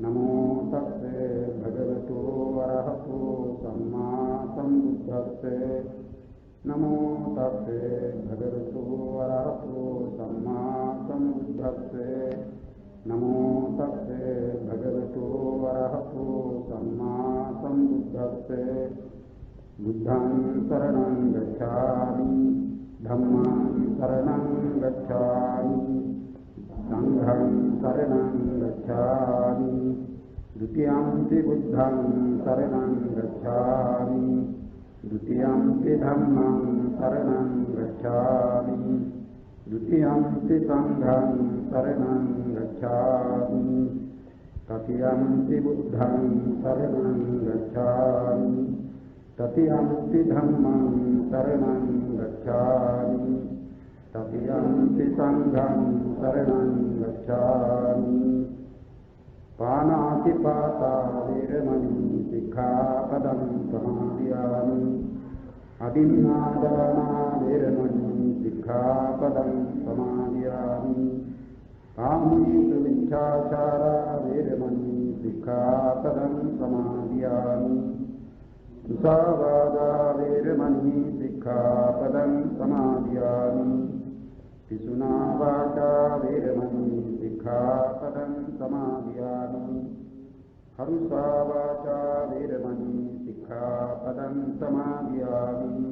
नमो तस्से भगवतो अरहतो सम्मा सम्बुद्धस्से नमो तस्से भगवतो अरहतो सम्मा सम्बुद्धस्से नमो तस्से भगवतो अरहतो सम्मा सम्बुद्धस्से बुद्धं शरणं गच्छामि धम्मं शरणं गच्छामि संघं शरणं गच्छामि द्वितीयंपि बुद्धं शरणं गच्छामि द्वितीयंपि धम्मं शरणं गच्छामि द्वितीयंपि संघं शरणं गच्छामि तृतीयंपि बुद्धं शरणं गच्छामि तृतीयंपि धम्मं शरणं गच्छामि तृतीयंपि संघं शरणं गच्छामि पानातिपाता वेरमणि सिक्खापदं समादयामि अदिन्नादाना वेरमणि सिक्खापदं समादयामि कामेषु मिथ्याचारा वेरमणि सिक्खापदं समादयामि मुसावादा वेरमणि सिक्खापदं समादयामि पिशुना वाचा वेरमणि सिक्खापदं समादयामि हरुषा वाचा वेरमणि सिक्खापदं समादयामि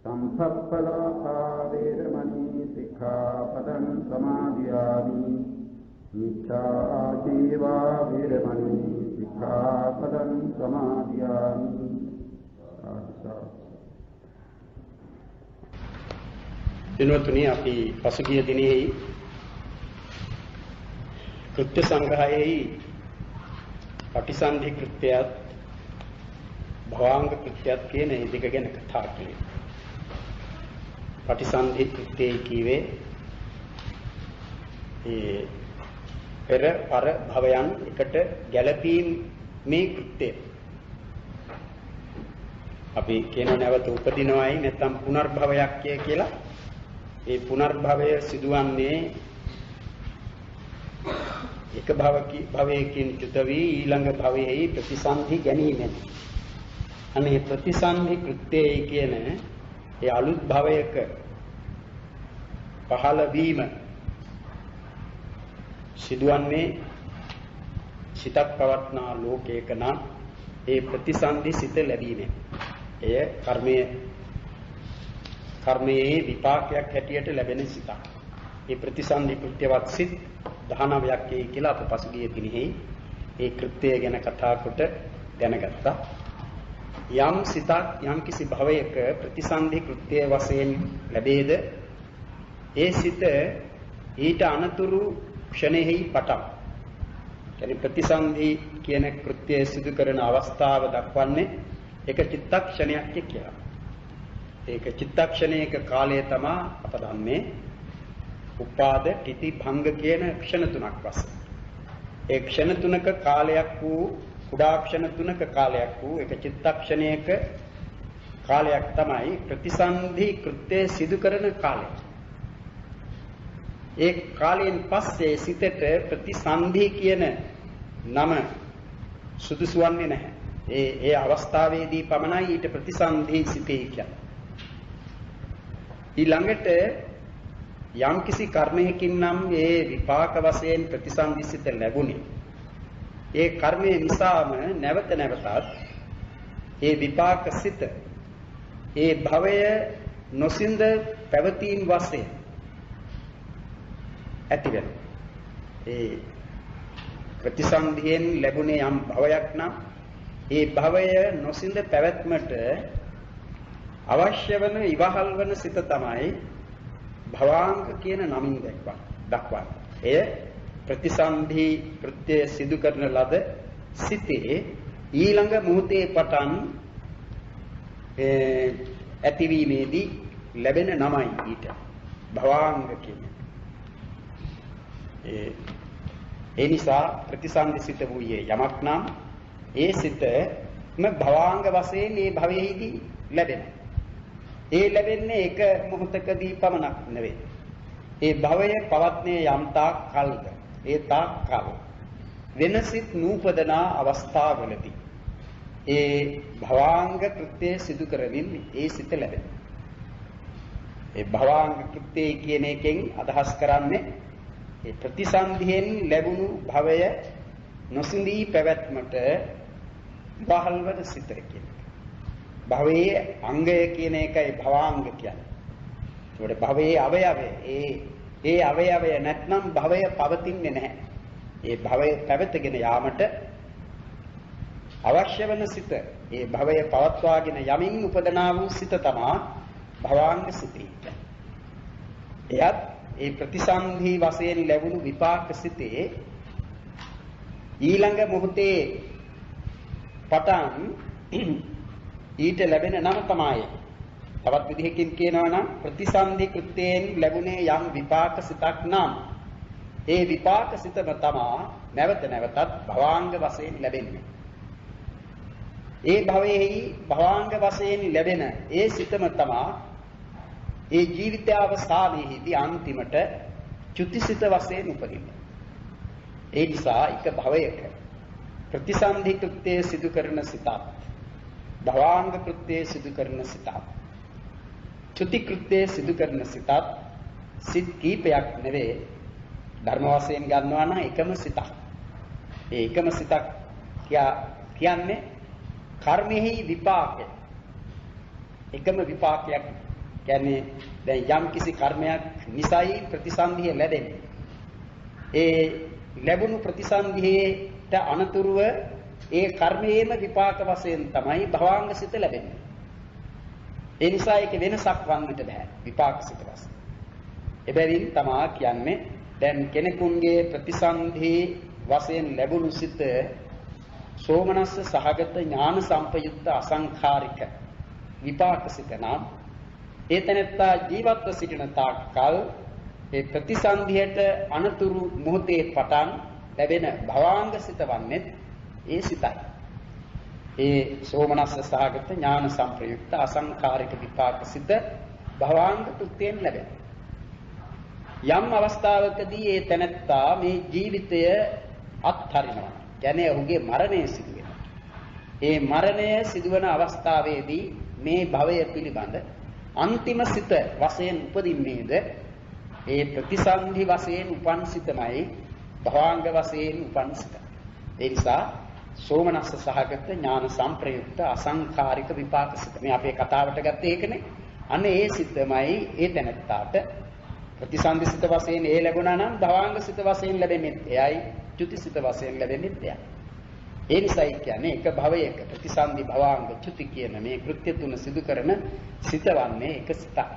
संसप्पलापा वेरमणि सिक्खापदं समादयामि मिथ्याजीवा वेरमणि सिक्खापदं समादयामि දිනවතුනි අපි පසුගිය දිනෙහි කෘත්‍ය සංග්‍රහයෙහි පටිසන්ධි කෘත්‍යයත් භවාංග කෘත්‍යයත් කියන මේ දෙක ගැන කතා කළේ. පටිසන්ධි කෘත්‍යය කියවේ ඒ පෙර පර භවයන් එකට ගැළපීම් මේ කෘත්‍යය. අපි කියන නැවත උපදිනවයි නැත්නම් පුනර්භවයක් කියලා. ඒ පුනර්භවය සිදුවන්නේ එක භවයකින් චුත වී ඊළඟ භවයේ ප්‍රතිසන්ධි ගැනීමෙන්. අනේ ප්‍රතිසන්ධි කෘත්‍යය කියන ඒ අලුත් භවයක පහළ වීම සිදුවන්නේ සිතක් පවත්නා ලෝකයක නම් ඒ ප්‍රතිසන්ධි සිත ලැබීමෙන්. එය කර්මයේ විපාකයක් හැටියට ලැබෙන සිතක්. මේ ප්‍රතිසන්ධි කෘත්‍යවත් සිත් 19ක් කියලා අප පසුගිය දිනෙහි ඒ කෘත්‍යය ගැන කතා කොට දැනගත්තා. යම් සිතක් යම් කිසි භවයක ප්‍රතිසන්ධි කෘත්‍ය වශයෙන් ලැබේද ඒ සිත ඊට අනතුරු ක්ෂණෙහි පටන්. يعني ප්‍රතිසන්ධි කියන කෘත්‍යය සිදු කරන අවස්ථාව දක්වන්නේ එක චිත්තක්ෂණයක් කියලා. ඒක චිත්තක්ෂණයක කාලය තමයි අප දන්නේ උපාද තිති භංග කියන ක්ෂණ තුනක් වශයෙන්. ඒ ක්ෂණ තුනක කාලයක් වූ කුඩා ක්ෂණ තුනක කාලයක් වූ එක චිත්තක්ෂණයක කාලයක් තමයි ප්‍රතිසන්ධි කෘත්‍ය සිදු කරන කාලය. ඒ කාලයෙන් පස්සේ සිතට ප්‍රතිසන්ධි කියන නම සුදුසු වන්නේ නැහැ. ඒ අවස්ථාවේදී පමණයි ඊට ප්‍රතිසන්ධි සිතේ කියන්නේ. ඊළඟට යම් කිසි කර්මයකින් නම් ඒ විපාක වශයෙන් ප්‍රතිසන්දිසිත ලැබුණේ. ඒ කර්මය නිසාම නැවත නැවතත් ඒ විපාක සිත ඒ භවය නොසින්ද පැවතීම් වශයෙන් ඇති වෙනවා. ඒ ප්‍රතිසන්දියෙන් ලැබුණේ යම් භවයක් නම් ඒ භවය නොසින්ද පැවැත්මට අවශ්‍ය වන ඉවහල් වන සිත තමයි භවාංග කියන නමින් දක්වන්නේ. එය ප්‍රතිසන්ධි කෘත්‍ය සිදු කරන ලද සිතේ ඊළඟ මොහොතේ පටන් ඇතිවීමේදී ලැබෙන නමයි ඊට භවාංග කියන්නේ. ඒ නිසා ප්‍රතිසන්ධි සිත වූයේ යමක් නම් ඒ සිතම භවාංග වශයෙන් මේ භවයේදී ලැබෙනවා. ඒ ලැබෙන්නේ එක මොහොතකදී පමණක් නෙවෙයි. ඒ භවය පවත්නේ යම් තාක් කල්ද ඒ තාක් කල් වෙනසිත නූපදනා අවස්ථාවලදී ඒ භවාංග කෘත්‍ය සිදු කරමින් ඒ සිත ලැබෙන. ඒ භවාංග කෘත්‍ය කියන එකෙන් අදහස් කරන්නේ ඒ ප්‍රතිසන්දියෙන් ලැබුණු භවය නොසිඳී පැවැත්මට වහල් වන සිත කියන එක. භවයේ අංගය කියන එකයි භවාංග කියන්නේ. ඒකට භවයේ අවයවය ඒ අවයවය නැත්නම් භවය පවතින්නේ නැහැ. ඒ භවය පැවතගෙන යාමට අවශ්‍ය වන සිත, ඒ භවය පවත්වාගෙන යමින් උපදනා වූ සිත තමයි භවාංග සිතයි. එයත් ඒ ප්‍රතිසන්ධි වශයෙන් ලැබුණු විපාක සිතේ ඊළඟ මොහොතේ පටන් ඊට ලැබෙන නම තමයි. තවත් විදිහකින් කියනවා නම් ප්‍රතිසන්ධි කෘත්‍යයෙන් ලැබුණේ යම් විපාක සිතක් නම් ඒ විපාක සිතම තමයි නැවත නැවතත් භවාංග වශයෙන් ලැබෙන්නේ. ඒ භවයේහි භවාංග වශයෙන් ලැබෙන ඒ සිතම තමයි ඒ ජීවිතය අවසානයේදී අන්තිමට චුතිසිත වශයෙන් උපදින්නේ. ඒ නිසා එක භවයක ප්‍රතිසන්ධි කෘත්‍ය සිදු කරන සිතත් භවාංග කෘත්‍ය සිදු කරන සිතත් චුති කෘත්‍ය සිදු කරන සිතත් සිත් කීපයක් නෙවේ ධර්ම වශයෙන් ගන්නවා නම් එකම සිතක්. ඒ එකම සිතක් කියන්නේ කර්මෙහි විපාකය. එකම විපාකයක් කියන්නේ දැන් යම් කිසි කර්මයක් නිසයි ප්‍රතිසන්දිය ලැබෙන්නේ. ඒ ලැබුණු ප්‍රතිසන්දියට අනතුරුව ඒ කර්මයේම විපාක වශයෙන් තමයි භවාංග සිත ලැබෙන්නේ. ඒ නිසා ඒක වෙනසක් වන්නට බෑ විපාක සිත වශයෙන්. එබැවින් තමා කියන්නේ දැන් කෙනෙකුගේ ප්‍රතිසන්ධි වශයෙන් ලැබුණු සිත සෝමනස්ස සහගත ඥාන සම්පයුක්ත අසංඛාරික විපාක සිත නම් ඒ තැනැත්තා ජීවත්ව සිටින තාක් කල් ඒ ප්‍රතිසන්ධියට අනතුරු මොහොතේ පටන් ලැබෙන භවාංග සිත වන්නේ ඒ සිතයි. ඒ සෝමනස්ස සහගත ඥාන සම්ප්‍රයුක්ත අසංඛාරික විපාක සිත භවාංග කෘත්‍යයෙන් ලැබෙන. යම් අවස්ථාවකදී ඒ තැනැත්තා මේ ජීවිතය අත්හරිනවා. කියන්නේ ඔහුගේ මරණය සිදු වෙනවා. ඒ මරණය සිදුවන අවස්ථාවේදී මේ භවය පිළිබඳ අන්තිම සිත වශයෙන් උපදින්නේද ඒ ප්‍රතිසන්ධි වශයෙන් උපන් සිතමයි භවාංග වශයෙන් උපන් සිත. ඒ නිසා සෝමනස්ස සහගත ඥාන සම්ප්‍රයුක්ත අසංඛාරික විපාක සිත. මේ අපේ කතාවට ගත්තේ ඒකනේ. අන්න ඒ සිතමයි ඒ තැනැත්තාට ප්‍රතිසන්ධි සිත වශයෙන් ඒ ලැබුණා නම් භවාංග සිත වශයෙන් ලැබෙන්නේ එයයි චුති සිත වශයෙන් ලැබෙන්නේ එයයි. ඒ නිසායි කියන්නේ එක භවයක ප්‍රතිසන්ධි භවාංග චුති කියන මේ කෘත්‍ය තුන සිදු කරන සිතවන්නේ එක සිතක්.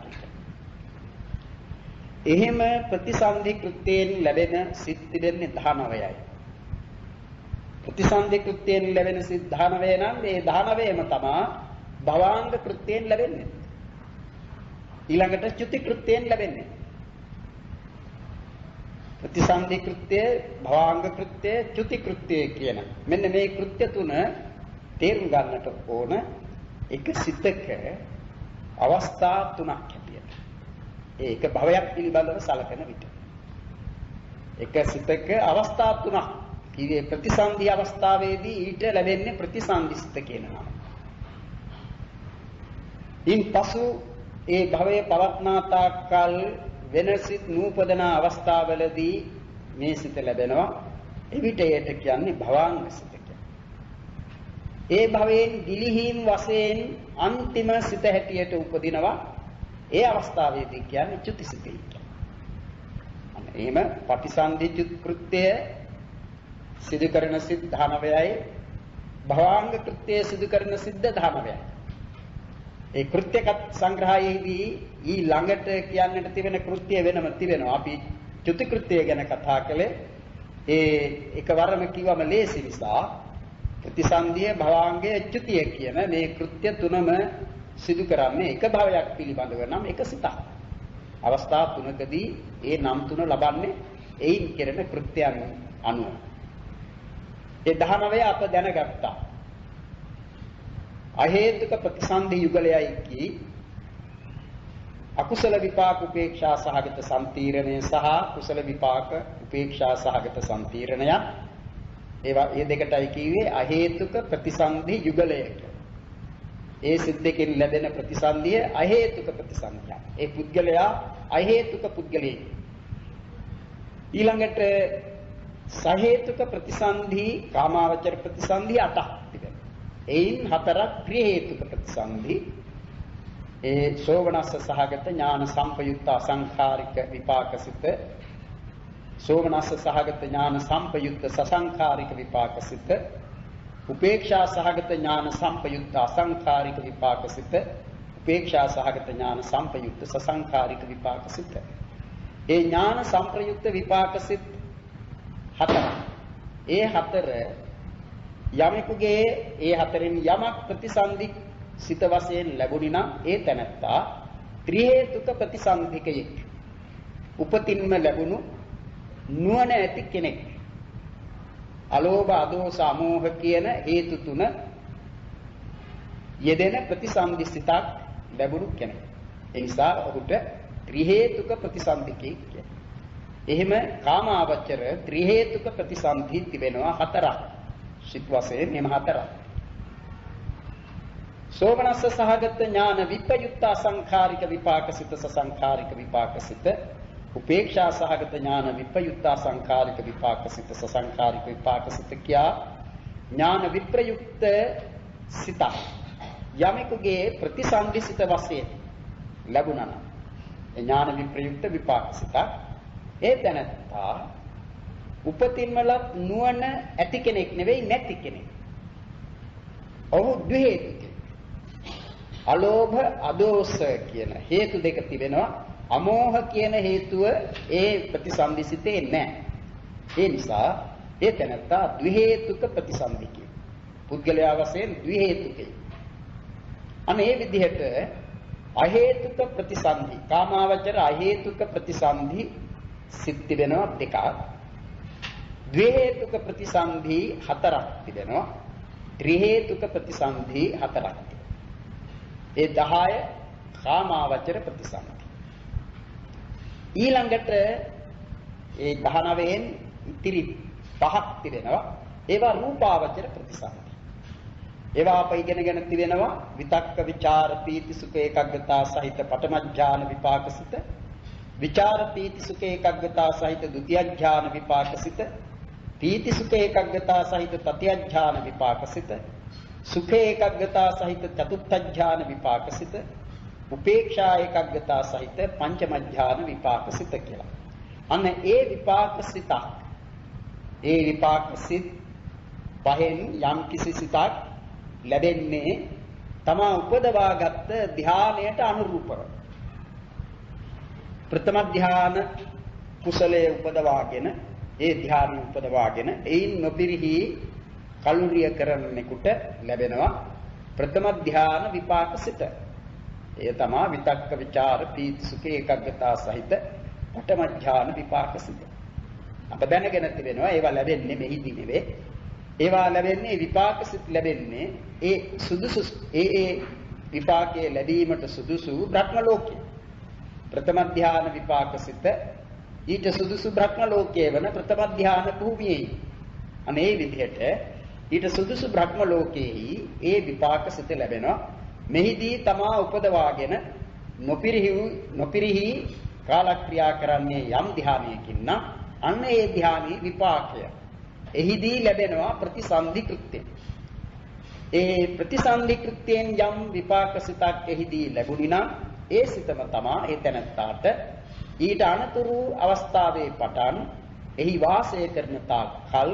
එහෙම ප්‍රතිසන්ධි කෘත්‍යයෙන් ලැබෙන සිත් තිබෙන්නේ 19යි. ප්‍රතිසන්ධි කෘත්‍යයෙන් ලැබෙන සිත් 19 නම් මේ 19ම තමයි භවාංග කෘත්‍යයෙන් ලැබෙන්නේ. ඊළඟට චුති කෘත්‍යයෙන් ලැබෙන්නේ. ප්‍රතිසන්ධි කෘත්‍ය, භවාංග කෘත්‍ය, චුති කෘත්‍ය කියන මෙන්න මේ කෘත්‍ය තුන තේරුම් ගන්නට ඕන එක සිතක අවස්ථා තුනක් හැටියට. ඒක භවයක් පිළිබඳව සැලකෙන විට. එක සිතක අවස්ථා තුනක්. ඊයේ ප්‍රතිසන්ධි අවස්ථාවේදී ඊට ලැබෙන්නේ ප්‍රතිසන්ධි සිත කියන නම. ඉන්පසු ඒ භවයේ පවත්නා තාක්කල් වෙනසිත නූපදන අවස්ථාවලදී මේ සිත ලැබෙනවා. එවිට ඒට කියන්නේ භවාංග සිත කියලා. ඒ භවයෙන් දිලිහිම් වශයෙන් අන්තිම සිත හැටියට උපදිනවා. ඒ අවස්ථාවේදී කියන්නේ චුති සිතයි කියලා. අන්න එහෙම ප්‍රතිසන්ධි චුති කෘත්‍ය සිදු කරන සිත් 19යි භවාංග කෘත්‍ය සිදු කරන සිත් 19යි. ඒ කෘත්‍යගත සංග්‍රහයේදී ඊ ළඟට කියන්නට තිබෙන කෘත්‍ය වෙනම තිබෙනවා. අපි චුති කෘත්‍ය ගැන කතා කළේ ඒ එකවරම කිව්වම ලේසි නිසා ප්‍රතිසන්ධිය භවාංගය චුතිය කියන මේ කෘත්‍ය තුනම සිදු කරන්නේ එක භවයක් පිළිබඳව නම් එක සිතක්. අවස්ථා තුනකදී ඒ නම් තුන ලබන්නේ එයින් කෙරෙන කෘත්‍යයන් අනුව. ඒ 19 අප දැනගත්තා. අහේතුක ප්‍රතිසන්ධි යුගලයයි කී අකුසල විපාක උපේක්ෂා සහගත සම්තීරණය සහ කුසල විපාක උපේක්ෂා සහගත සම්තීරණය ඒ දෙකටයි කිව්වේ අහේතුක ප්‍රතිසන්ධි යුගලයක. ඒ සිත් දෙකෙන් ලැබෙන ප්‍රතිසන්ධිය අහේතුක ප්‍රතිසන්ධිය. ඒ පුද්ගලයා අහේතුක පුද්ගලයෙක්. ඊළඟට සහේතුක ප්‍රතිසන්ධි කාමාවචර ප්‍රතිසන්ධි 8ක් තිබෙනවා. එයින් 4ක් ක්‍රිය හේතුක ප්‍රතිසන්ධි. ඒ සෝමනස්ස සහගත ඥාන සම්පයුක්ත අසංඛාරික විපාකසිත, සෝමනස්ස සහගත ඥාන සම්පයුක්ත සසංඛාරික විපාකසිත, උපේක්ෂා සහගත ඥාන සම්පයුක්ත අසංඛාරික විපාකසිත, උපේක්ෂා සහගත ඥාන සම්පයුක්ත සසංඛාරික විපාකසිත. ඒ ඥාන සම්ප්‍රයුක්ත විපාකසිත 4. ඒ 4 යමෙකුගේ ඒ 4න් යමක් ප්‍රතිසන්ධි සිත වශයෙන් ලැබුණි නම් ඒ තැනැත්තා ත්‍රි හේතුක ප්‍රතිසන්ධිකයෙක්. උපතින්ම ලැබුණු නුවණ ඇති කෙනෙක්. අලෝභ අදෝස අමෝහ කියන හේතු තුන යෙදෙන ප්‍රතිසන්ධි සිතක් ලැබුණු කෙනෙක්. ඒ නිසා ඔහුට ත්‍රි හේතුක ප්‍රතිසන්ධිකයෙක් කියනවා. එහෙම කාමාවචර ත්‍රි හේතුක ප්‍රතිසන්ධි තිබෙනවා 4ක්. සිත් වශයෙන් මෙම 4ක්. සෝමනස්ස සහගත ඥාන විප්‍රයුක්ත අසංඛාරික විපාකසිත සසංඛාරික විපාකසිත, උපේක්ෂා සහගත ඥාන විප්‍රයුක්ත අසංඛාරික විපාකසිත සසංඛාරික විපාකසිත කියා ඥාන විප්‍රයුක්ත සිත යමෙකුගේ ප්‍රතිසන්ධි සිත වශයෙන් ලැබුණා නම් ඥාන විප්‍රයුක්ත විපාකසිත ඒ දැනත්තා උපතින්මලත් නුවණ ඇති කෙනෙක් නෙවෙයි නැති කෙනෙක්. ඔහු ද්වේෂිත. අලෝභ අදෝස කියන හේතු දෙක තිබෙනවා. අමෝහ කියන හේතුව ඒ ප්‍රතිසන්දිසිතේ නැහැ. ඒ නිසා ඒ තැනත්තා ද්විහේතුක ප්‍රතිසන්දිකයි. පුද්ගලයා වශයෙන් ද්විහේතුකයි. අනේ මේ විදිහට අහේතුක ප්‍රතිසන්දි, කාමාවචර අහේතුක ප්‍රතිසන්දි සිත් තිබෙනවා 2ක්. ද්විහේතුක ප්‍රතිසන්දි 4ක් තිබෙනවා. ත්‍රි හේතුක ප්‍රතිසන්දි 4ක්. ඒ 10 කාමාවචර ප්‍රතිසන්දි. ඊළඟට ඒ 19න් ඉතිරි 5ක් තිබෙනවා. ඒවා රූපාවචර ප්‍රතිසන්දි. ඒවා අප ඉගෙනගෙන තිබෙනවා විතක්ක විචාර පීති සුඛ ඒකග්ගතා සහිත පඨම ඥාන විපාකසිත, විචාර පීති සුඛ ඒකග්ගතා සහිත ဒုတိ ය ඥාන විපාකසිත, පීති සුඛ ඒකග්ගතා සහිත තතිය ඥාන විපාකසිත, සුඛ ඒකග්ගතා සහිත චතුත්ථ ඥාන විපාකසිත, උපේක්ෂා ඒකග්ගතා සහිත පංචම ඥාන විපාකසිත කියලා. අන්න ඒ විපාකසිත, ඒ විපාකසිත පහෙන් යම් කිසි සිතක් ලැබෙන්නේ තමා උපදවාගත් ධානයට අනුරූපව. ප්‍රථම ධාන කුසලයේ උපදවාගෙන ඒ ධානය උපදවාගෙන එයින් නොපිරිහි කලුරිය කරන්නෙකුට ලැබෙනවා ප්‍රථම ධාන විපාකසිත. එය තමයි විතක්ක විචාර පීති සුඛ ඒකග්ගතා සහිත පඨම ඥාන විපාකසිත. අප දැනගෙන තිබෙනවා ඒවා ලැබෙන්නේ මෙහිදී නෙවෙයි. ඒවා ලැබෙන්නේ විපාකසිත ලැබෙන්නේ ඒ සුදුසු ඒ විපාකයේ ලැබීමට සුදුසු බ්‍රහ්ම ලෝකේ. ප්‍රථම ධාන විපාකසිත ඊට සුදුසු බ්‍රහ්ම ලෝකයේ වන ප්‍රථම ධාන භූමියේ. අනේ විදිහට ඊට සුදුසු බ්‍රහ්ම ලෝකයේහි ඒ විපාකසිත ලැබෙනවා. මෙහිදී තමා උපදවාගෙන නොපිරිහි කාලක්‍රියා කරන්නේ යම් ධානයකින් නම් අන්න ඒ ධානී විපාකය එහිදී ලැබෙනවා ප්‍රතිසන්ධි කෘත්‍ය. ඒ ප්‍රතිසන්ධි කෘත්‍යයෙන් යම් විපාකසිතක් එහිදී ලැබුණි නම් ඒ සිතම තමා ඒ තැනත්තාට ඊට අනතුරු අවස්ථාවේ පටන් එහි වාසය කරන තාක් කල්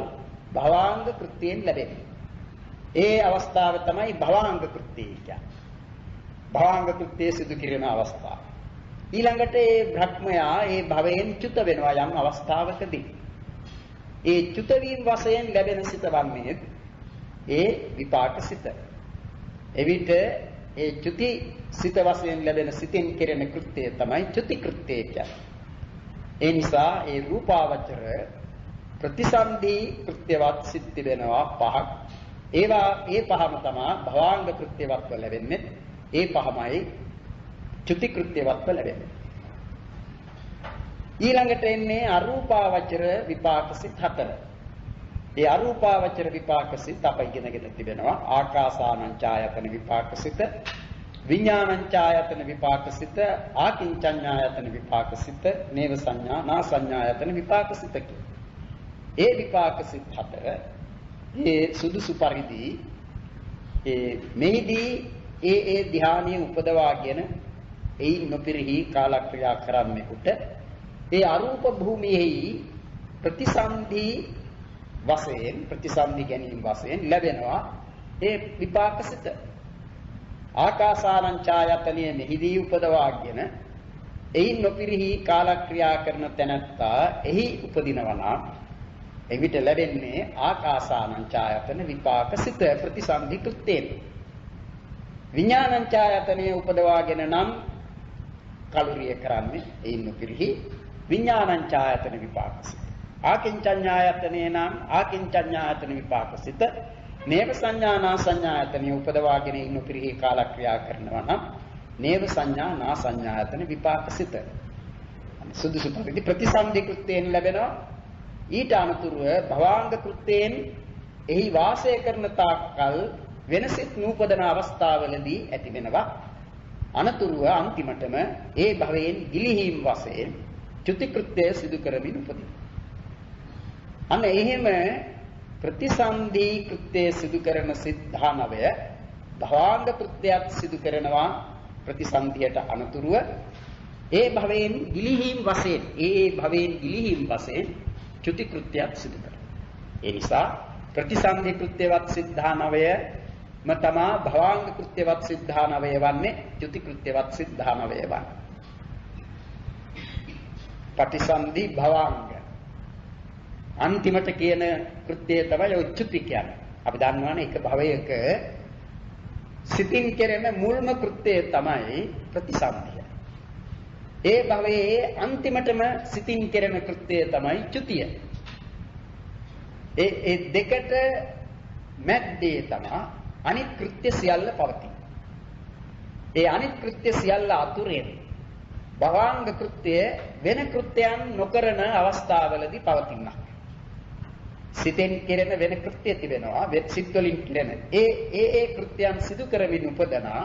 භවාංග කෘත්‍යයෙන් ලැබෙන්නේ. ඒ අවස්ථාව තමයි භවාංග කෘත්‍යය කියන්නේ. භවාංග කෘත්‍යය සිදු කිරීම අවස්ථාව. ඊළඟට ඒ භ්‍රමයා ඒ භවයෙන් චුත වෙනවා යම් අවස්ථාවකදී. ඒ චුත වීම වශයෙන් ලැබෙන සිත වන්නේ ඒ විපාකසිත. එවිට ඒ චුති සිත වශයෙන් ලැබෙන සිතින් කෙරෙන කෘත්‍යය තමයි චුති කෘත්‍යය කියන්නේ. ඒ නිසා ඒ රූපාවචර ප්‍රතිසන්ධි කෘත්‍යවත් සිත් තිබෙනවා 5ක්. ඒවා ඒ පහම තමයි භවාංග කෘත්‍යවත්ව ලැබෙන්නේ. ඒ පහමයි චුති කෘත්‍යවත්ව ලැබෙන්නේ. ඊළඟට එන්නේ අරූපාවචර විපාකසිත 4. ඒ අරූපාවචර විපාක සිත් අප ඉගෙනගෙන තිබෙනවා. ආකාසානංචායතන විපාක සිත, විඥානංචායතන විපාක සිත, ආකින්චඤ්ඤායතන විපාක සිත, නේව සංඥා නා සංඥායතන විපාක සිත කියලා. ඒ විපාක සිත් හතර ඒ සුදුසු පරිදි මෙහිදී ඒ ධානීය උපදවාගෙන එයින් නොපිරිහි කාලක්‍රියා කරන්නෙකුට ඒ අරූප භූමියෙහි ප්‍රතිසන්ධි වශයෙන් ප්‍රතිසන්ධි ගැනීම වශයෙන් ලැබෙනවා ඒ විපාකසිත. ආකාසානංචායතනයේ මෙහිදී උපදවාගෙන එයින් නොපිරිහි කාලක්‍රියා කරන තැනැත්තා එහි උපදිනවා නම් එවිට ලැබෙන්නේ ආකාසානංචායතන විපාකසිත ප්‍රතිසන්ධි කෘත්‍යයෙන්. විඥානංචායතනයේ උපදවාගෙන නම් කලුරිය කරන්නේ එයින් නොපිරිහි විඥානංචායතන විපාකසිත. ආකින්චඤ්ඤායතනේ නම් ආකින්චඤ්ඤායතන විපාකසිත. නේව සංඥා නා සංඥායතනයේ උපදවාගෙන එයින් නොපිරිහි කාලක්‍රියා කරනවා නම් නේව සංඥා නා සංඥායතන විපාකසිත. සුදුසු පරිදි ප්‍රතිසන්ධි කෘත්‍යයෙන් ලැබෙනවා. ඊට අනුතුරුව භවාංග කෘත්‍යයෙන් එහි වාසය කරන තාක්කල් වෙනසිට නූපදන අවස්ථාවලදී ඇති වෙනවා. අනතුරුව අන්තිමටම ඒ භවයෙන් ගිලිහීම් වශයෙන් චුති කෘත්‍ය සිදු කරමින් උපදින. අන්න එහෙම ප්‍රතිසන්ධි කෘත්‍ය සිදු කරන සිද්ධානවය භවාංග කෘත්‍යයක් සිදු කරනවා. ප්‍රතිසන්ධියට අනතුරුව ඒ භවයෙන් ගිලිහීම් වශයෙන් ඒ භවයෙන් ගිලිහීම් වශයෙන් චුති කෘත්‍යයක් සිදු කරනවා. ඒ නිසා ප්‍රතිසන්ධි කෘත්‍යවත් සිද්ධානවය තමා භවාංග කෘත්‍යවත් සිද්ධානවය වන්නේ චුති කෘත්‍යවත් සිද්ධානවය වන්නේ. ප්‍රතිසන්ධි භවාංග අන්තිමට කියන කෘත්‍යය තමයි චුති කියන්නේ. අපි දන්නවනේ එක භවයක සිතින් කෙරෙන මුල්ම කෘත්‍යය තමයි ප්‍රතිසන්ධිය. ඒ භවයේ අන්තිමටම සිතින් කෙරෙන කෘත්‍යය තමයි චුතිය. ඒ දෙකට මැද්දේ තමයි අනිත් කෘත්‍ය සියල්ල පවතී. ඒ අනිත් කෘත්‍ය සියල්ල අතුරෙන් භවාංග කෘත්‍ය වෙන කෘත්‍යයන් නොකරන අවස්ථාවලදී පවතිනවා. සිතෙන් කෙරෙන වෙන කෘත්‍ය තිබෙනවා. සිත් වලින් කෙරෙන ඒ කෘත්‍යයන් සිදු කරමින් උපදනා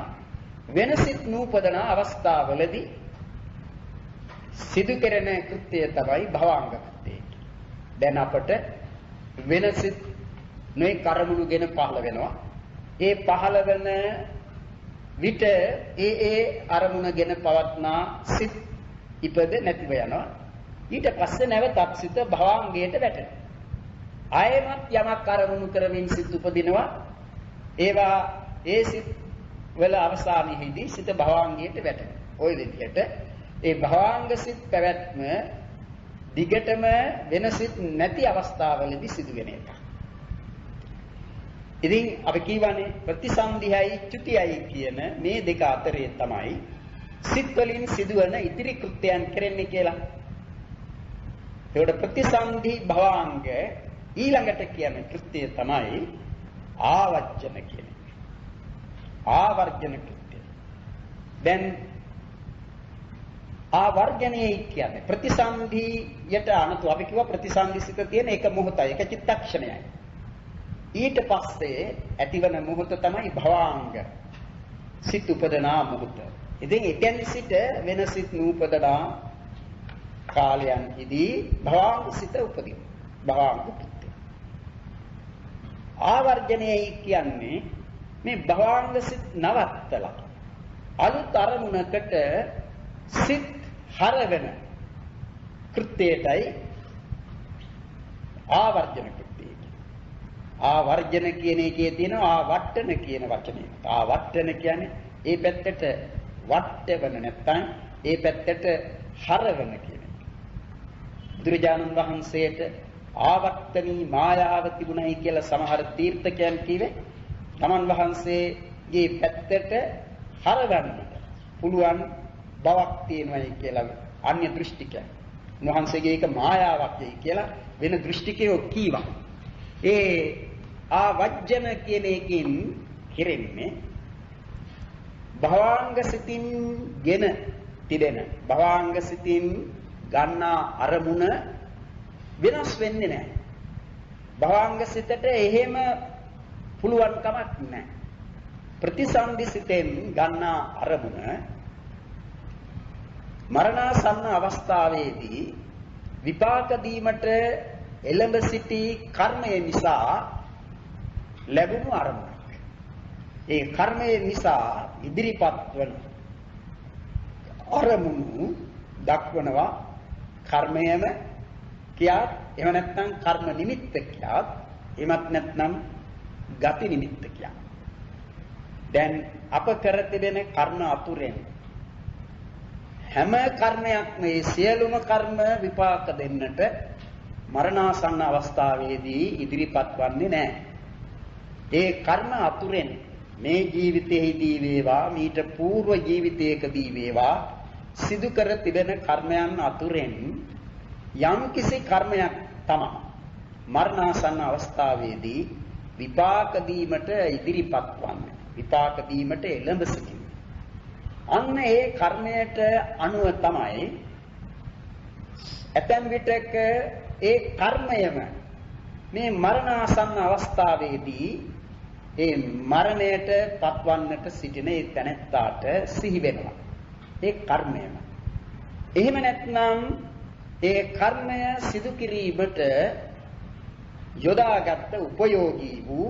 වෙන සිත් නූපදන අවස්ථාවලදී සිදු කෙරෙන කෘත්‍යය තමයි භවාංග කෘත්‍යය. දැන් අපට වෙන සිත් නොයි කර්මණුගෙන පහළ වෙනවා. ඒ පහළ වෙන විට ඒ අරමුණගෙන පවත්නා සිත් ඉපද නැතිව යනවා. ඊට පස්සේ නැවතත් සිත භවාංගයට වැටෙනවා. ආයෙමත් යමක් අරමුණු කරමින් සිත් උපදිනවා. ඒවා ඒ සිත් වල අවසානයේදී සිත භවාංගයට වැටෙනවා. ওই විදිහට ඒ භවාංග සිත් පැවැත්ම දිගටම වෙන සිත් නැති අවස්ථාවලදී සිදුවෙන එක. ඉතින් අපි කියවනේ ප්‍රතිසන්ධියයි චුතියයි කියන මේ දෙක අතරේ තමයි සිත් වලින් සිදුවන ඉතිරි කෘත්‍යයන් කෙරෙන්නේ කියලා. ඒකට ප්‍රතිසන්ධි භවාංග ඊළඟට කියන කෘත්‍යය තමයි ආවර්ජන කියන්නේ. ආවර්ජන කෘත්‍යය. දැන් ආවර්ජනයයි කියන්නේ ප්‍රතිසන්ධියට අනුව අපි කිව්වා ප්‍රතිසන්ධිසිත තියෙන එක මොහොතයි එක චිත්තක්ෂණයයි. ඊට පස්සේ ඇතිවන මොහොත තමයි භවාංග සිත් උපදනා මොහොත. ඉතින් එතෙන් සිට වෙන සිත් නූපදනා කාලයන්හිදී භවාංග සිත උපදින. භවාංග කෘත්‍ය. ආවර්ජනයයි කියන්නේ මේ භවාංග සිත් නවත්තලා අලුත් අරමුණකට සිත් හරවන කෘත්‍යයටයි ආවර්ජන කෘත්‍යය. ආවර්ජන කියන එකේ තියෙන ආවට්ටන කියන වචනේ. ආවට්ටන කියන්නේ ඒ පැත්තට වට්ටවන නැත්නම් ඒ පැත්තට හරවන කියන එක. බුදුරජාණන් වහන්සේට ආවට්ටනී මායාව තිබුණයි කියලා සමහර තීර්ථකයන් කිව්වේ. තමන් වහන්සේගේ පැත්තට හරවන්නට පුළුවන් බවක් තියෙනවායි කියලා අන්‍ය දෘෂ්ටිකයන්. උන්වහන්සේගේ එක මායාවක් යයි කියලා වෙන දෘෂ්ටිකයෝ කීවා. ඒ ආවජ්ජන කියන එකකින් කෙරෙන්නේ භවාංග සිතින් ගෙන තිබෙන භවාංග සිතින් ගන්නා අරමුණ වෙනස් වෙන්නේ නැහැ. භවාංග සිතට එහෙම පුළුවන් කමක් නැහැ. ප්‍රතිසන්දි සිතෙන් ගන්නා අරමුණ මරණාසන්න අවස්ථාවේදී විපාක දීමට එළඹ සිටි කර්මය නිසා ලැබුණු අරමුණක්. ඒ කර්මය නිසා ඉදිරිපත් වන අරමුණු දක්වනවා කර්මයම කියාත් එහෙම නැත්නම් කර්ම නිමිත්ත කියාත් එහෙමත් නැත්නම් ගති නිමිත්ත කියාත්. දැන් අප කර තිබෙන කර්ම අතුරෙන් හැම කර්මයක්ම මේ සියලුම කර්ම විපාක දෙන්නට මරණාසන්න අවස්ථාවේදී ඉදිරිපත් වන්නේ නැහැ. ඒ කර්ම අතුරෙන් මේ ජීවිතයේදී වේවා මීට పూర్ව ජීවිතයකදී වේවා සිදු කර තිබෙන කර්මයන් අතුරෙන් යම් කිසි කර්මයක් තමයි මරණාසන්න අවස්ථාවේදී විපාක දීමට ඉදිරිපත් වන්නේ. විපාක දීමට එළඹ සිටින්නේ. අන්න ඒ කර්මයට අනුව තමයි ඇතැම් විටක ඒ කර්මයම මේ මරණාසන්න අවස්ථාවේදී ඒ මරණයට පත්වන්නට සිටින ඒ තැනැත්තාට සිහි වෙනවා. ඒ කර්මයම. එහෙම නැත්නම් ඒ කර්මය සිදු කිරීමට යොදාගත් උපයෝගී වූ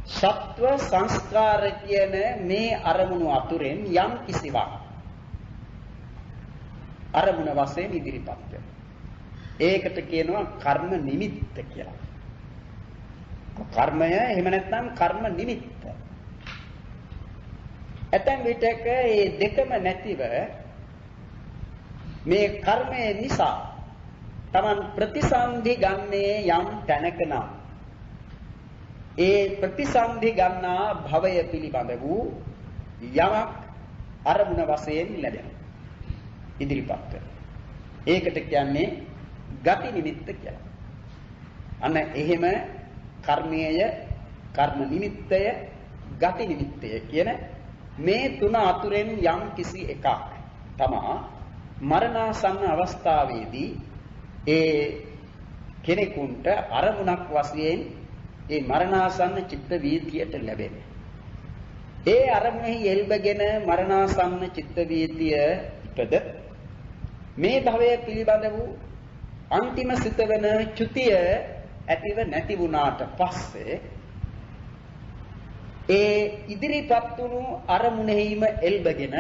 සත්ව සංස්කාර කියන මේ අරමුණු අතුරෙන් යම් කිසිවක් අරමුණ වශයෙන් ඉදිරිපත් වෙනවා. ඒකට කියනවා කර්ම නිමිත්ත කියලා. කර්මය එහෙම නැත්නම් කර්ම නිමිත්ත. ඇතැම් විටක මේ දෙකම නැතිව මේ කර්මය නිසා Taman ප්‍රතිසන්ධි ගන්නේ යම් තැනක නම් ඒ ප්‍රතිසන්ධි ගන්නා භවය පිළිබඳ වූ යමක් අරමුණ වශයෙන් ලැබෙනවා. ඉදිරිපත් වෙනවා. ඒකට කියන්නේ ගති නිමිත්ත කියලා. අන්න එහෙම කර්මයේය, කර්ම නිමිත්තය, ගති නිමිත්තය කියන මේ තුන අතුරෙන් යම් කිසි එකක් තමා මරණාසන්න අවස්ථාවේදී ඒ කෙනෙකුට අරමුණක් වශයෙන් ඒ මරණාසන්න චිත්ත වීතියට ලැබෙන්නේ. ඒ අරමුණෙහි එල්බගෙන මරණාසන්න චිත්ත වීතිය ඉපද මේ භවය පිළිබඳ වූ අන්තිම සිත වෙන චුතිය ඇතිව නැති වුණාට පස්සේ ඒ ඉදිරිපත් වුණු අරමුණෙහිම එල්බගෙන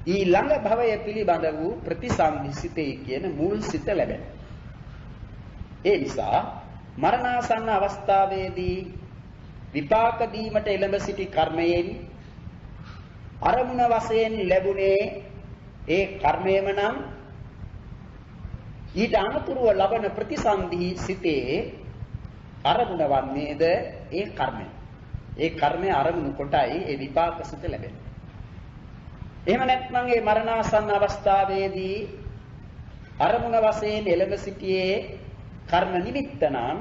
ඊළඟ භවය පිළිබඳ වූ ප්‍රතිසන්දිසිතේ කියන මුල් සිත ලැබෙනවා. ඒ නිසා මරණාසන්න අවස්ථාවේදී විපාක දීමට එළඹ සිටි කර්මයෙන් අරමුණ වශයෙන් ලැබුණේ ඒ කර්මයම නම් ඊට අනුතුරුව ලබන ප්‍රතිසන්දි සිතේ අරමුණ වන්නේද ඒ කර්මය. ඒ කර්මය අරමුණු කොටයි ඒ විපාක සිත ලැබෙන්නේ. එහෙම නැත්නම් ඒ මරණාසන්න අවස්ථාවේදී අරමුණ වශයෙන් එළඹ සිටියේ කර්ම නිමිත්ත නම්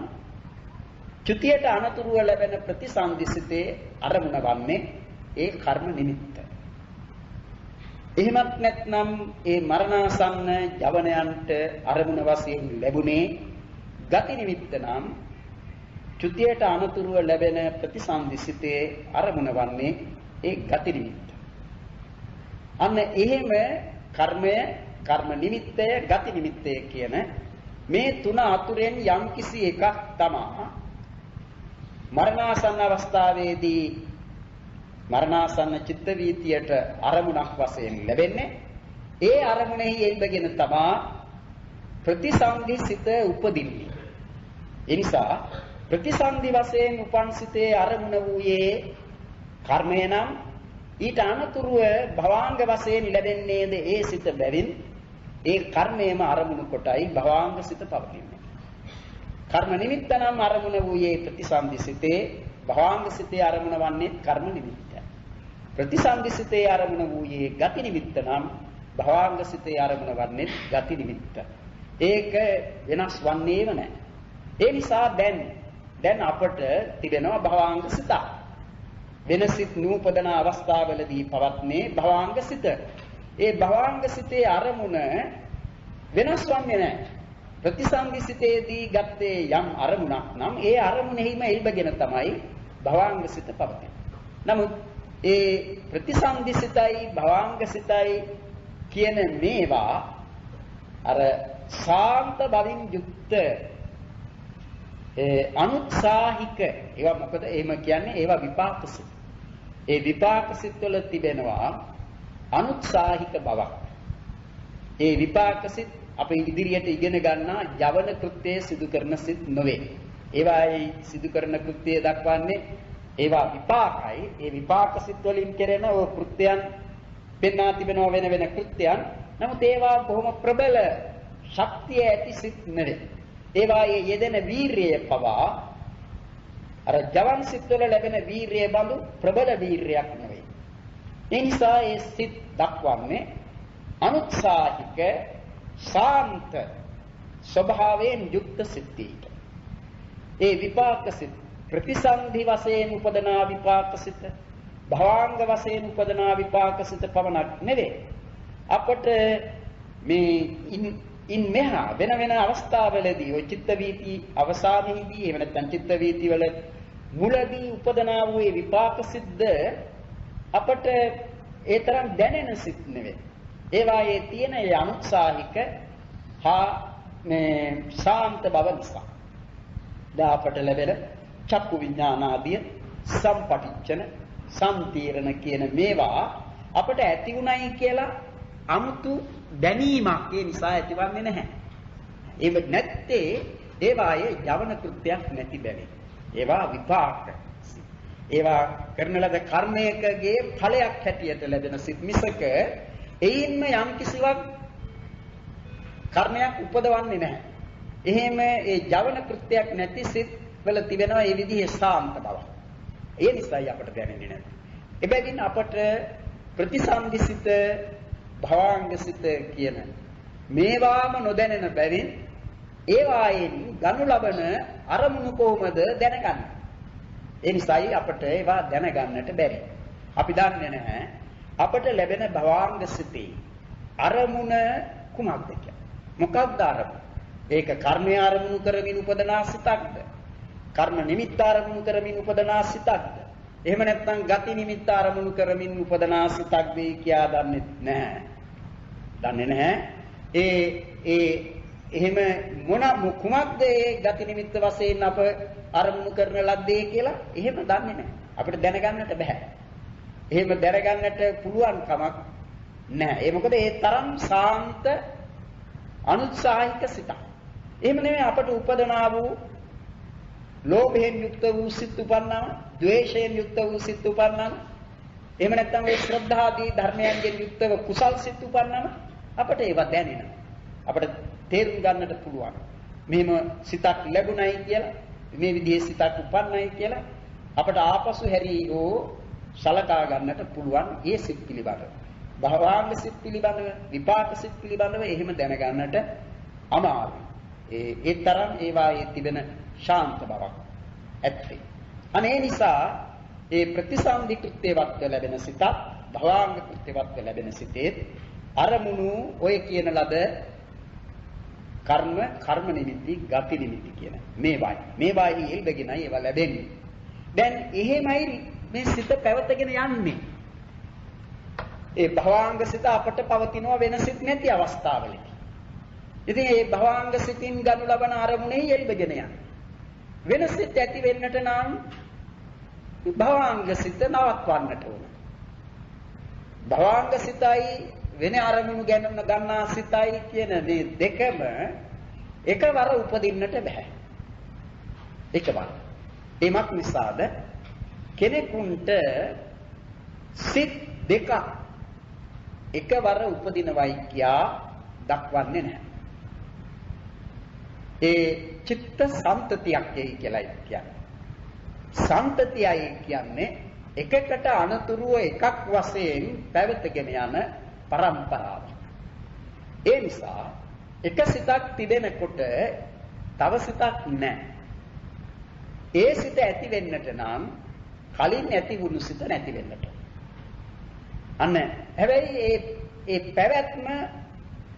චුතියට අනතුරුව ලැබෙන ප්‍රතිසන්දිසිතේ අරමුණ වන්නේ ඒ කර්ම නිමිත්ත. එහෙමත් නැත්නම් ඒ මරණාසන්න ජවනයන්ට අරමුණ වශයෙන් ලැබුණේ ගති නිමිත්ත නම් චුතියට අනතුරුව ලැබෙන ප්‍රතිසන්දිසිතේ අරමුණ වන්නේ ඒ ගති නිමිත්ත. අන්න එහෙම කර්මය, කර්ම නිමිත්තය, ගති නිමිත්තය කියන මේ තුන අතුරෙන් යම් කිසි එකක් තමා මරණාසන්න අවස්ථාවේදී මරණාසන්න චිත්ත වීතියට අරමුණක් වශයෙන් ලැබෙන්නේ. ඒ අරමුණෙහි එල්බගෙන තමා ප්‍රතිසන්දි සිත උපදින්නේ. ඒ නිසා ප්‍රතිසන්දි වශයෙන් උපන් සිතේ අරමුණ වූයේ කර්මය නම් ඊට අනතුරුව භවාංග වශයෙන් ලැබෙන්නේද ඒ සිත බැවින් ඒ කර්මයේම අරමුණු කොටයි භවාංග සිත පවතින්නේ. කර්ම නිමිත්ත නම් අරමුණ වූයේ ප්‍රතිසන්දි සිතේ, භවාංග සිතේ අරමුණ වන්නේ කර්ම නිමිත්තයි. ප්‍රතිසන්දි සිතේ අරමුණ වූයේ ගති නිමිත්ත නම් භවාංග සිතේ අරමුණ වන්නේ ගති නිමිත්ත. ඒක වෙනස් වන්නේම නැහැ. ඒ නිසා දැන් අපට තිබෙනවා භවාංග සිත. වෙනසිත නූපදන අවස්ථාවලදී පවත්නේ භවාංග සිත. ඒ භවාංග සිතේ අරමුණ වෙනස් වන්නේ නැහැ. ප්‍රතිසන්දිසිතේදී ගත්තේ යම් අරමුණක් නම් ඒ අරමුණෙහිම ඉල්බගෙන තමයි භවාංග සිත පවතින්නේ. නමුත් ඒ ප්‍රතිසන්දිසිතයි භවාංග සිතයි කියන මේවා අර ශාන්ත බවින් යුක්ත අනුත්සාහික ඒවා මොකද එහෙම කියන්නේ ඒවා විපාක සිත්. ඒ විපාක සිත් වල තිබෙනවා අනුත්සාහික බවක්. ඒ විපාක සිත් අපේ ඉදිරියට ඉගෙන ගන්නා යවන කෘත්‍යයේ සිදු කරන සිත් නොවේ. ඒවායි සිදු කරන කෘත්‍යය දක්වන්නේ ඒවා විපාකයි. ඒ විපාක සිත් වලින් කෙරෙන ඕ කෘත්‍යයන් පෙන්වා තිබෙනවා වෙන වෙන කෘත්‍යයන්. නමුත් ඒවා බොහොම ප්‍රබල ශක්තිය ඇති සිත් නෙවේ. ඒවායේ යෙදෙන වීරිය පවා අර ජවන් සිත් වල ලැබෙන වීරිය බඳු ප්‍රබල වීරියක් නෙවෙයි. ඒ නිසා ඒ සිත් දක්වන්නේ අනුත්සාහික ශාන්ත ස්වභාවයෙන් යුක්ත සිත්ීට. ඒ විපාක සිත් ප්‍රතිසන්ධි වශයෙන් උපදනා විපාක සිත් භවාංග වශයෙන් උපදනා විපාක සිත් පමණක් නෙවේ. අපට මේ ඉන් මෙහා වෙන වෙන අවස්ථාවලදී ඔය චිත්ත වීති අවසානයේදී එහෙම නැත්නම් චිත්ත වීති වල මුලදී උපදනා වූ ඒ විපාක සිද්ද අපට ඒ තරම් දැනෙන සිත් නෙවෙයි. ඒවායේ තියෙන ඒ අනුත්සාහික හා මේ ශාන්ත බව නිසා දා අපට ලැබෙන චක්කු විඥාන ආදී සම්පටිච්ඡන සම්තීරණ කියන මේවා අපට ඇති උණයි කියලා 아무තු දැනීමක් ඒ නිසා ඇතිවන්නේ නැහැ. ඒව නැත්තේ ඒවායේ යවන කෘත්‍යයක් නැති බැවින්. ඒවා විපාක. ඒවා කරන ලද කර්මයකගේ ඵලයක් හැටියට ලැබෙන සිත් මිසක එයින්ම යම් කිසිවක් කර්මයක් උපදවන්නේ නැහැ. එහෙම ඒ යවන කෘත්‍යයක් නැති සිත් වල තිබෙනවා ඒ විදිහේ ශාන්ත බව. ඒ නිසායි අපට දැනෙන්නේ නැහැ. එබැවින් අපට ප්‍රතිසන්දිසිත භවාංගසිත කියන මේවාම නොදැනෙන බැවින් ඒවායින් ගනු ලබන අරමුණු කොහොමද දැනගන්නේ? ඒ නිසායි අපට ඒවා දැනගන්නට බැරි. අපි දන්නේ නැහැ අපට ලැබෙන භවාංගසිතේ අරමුණ කුමක්ද කියලා. මොකක්ද අරමුණ? ඒක කර්මය අරමුණු කරමින් උපදනා සිතක්ද? කර්ම නිමිත්ත අරමුණු කරමින් උපදනා සිතක්ද? එහෙම නැත්නම් ගති නිමිත්ත අරමුණු කරමින් උපදනා සිතක්ද කියා දන්නේ නැහැ. දන්නේ නැහැ. එහෙම කුමක්ද ඒ ගති නිමිත්ත වශයෙන් අප අරමුණු කරන ලද්දේ කියලා එහෙම දන්නේ නැහැ. අපිට දැනගන්නට බෑ. එහෙම දැනගන්නට පුළුවන් කමක් නැහැ. ඒ මොකද ඒ තරම් ශාන්ත අනුත්සාහික සිතක්. එහෙම නෙමෙයි අපට උපදනා වූ ලෝභයෙන් යුක්ත වූ සිත් උපන්නම, ද්වේෂයෙන් යුක්ත වූ සිත් උපන්නම, එහෙම නැත්නම් ඒ ශ්‍රද්ධාදී ධර්මයන්ගෙන් යුක්තව කුසල් සිත් උපන්නම අපට ඒවා දැනෙනවා. අපට තේරුම් ගන්නට පුළුවන්. මෙහෙම සිතක් ලැබුණයි කියලා, මේ විදිහේ සිතක් උපන්නයි කියලා අපට ආපසු හැරීෝ සලකා ගන්නට පුළුවන් ඒ සිත් පිළිබඳව. භවාංග සිත් පිළිබඳව, විපාක සිත් පිළිබඳව එහෙම දැනගන්නට අමාරුයි. ඒ තරම් ඒවායේ තිබෙන ශාන්ත බවක් ඇත්තේ. අනේ නිසා ඒ ප්‍රතිසන්දි කෘත්‍යවත් ලැබෙන සිතත් භවාංග කෘත්‍යවත් ලැබෙන සිතේ අරමුණු ඔය කියන ලද කර්ම නිමිති ගති නිමිති කියන මේවායි එල්බගෙනයි ඒවා ලැබෙන්නේ. දැන් එහෙමයි මේ සිත පැවතගෙන යන්නේ. ඒ භවාංග සිත අපට පවතිනවා වෙන සිත් නැති අවස්ථාවලදී. ඉතින් මේ භවාංග සිතින් ගනු ලබන අරමුණේ එල්බගෙන යන වෙන සිත් ඇති වෙන්නට නම් භවාංග සිත නවත්වන්නට ඕන. භවාංග සිතයි වෙන අරමුණු ගන්නා සිතයි කියන මේ දෙකම එකවර උපදින්නට බෑ. එකවර. එමත් නිසාද කෙනෙකුට සිත් දෙක එකවර උපදිනවයි කියා දක්වන්නේ නැහැ. ඒ චිත්ත සම්තතියක් කියලායි කියන්නේ. සම්තතියයි කියන්නේ එකකට අනතුරුව එකක් වශයෙන් පැවතගෙන යන පරම්පරාව. ඒ නිසා එක සිතක් තිබෙනකොට තව සිතක් නැහැ. ඒ සිත ඇති වෙන්නට නම් කලින් ඇති වුණු සිත නැති වෙන්නට. අන්න හැබැයි ඒ පැවැත්ම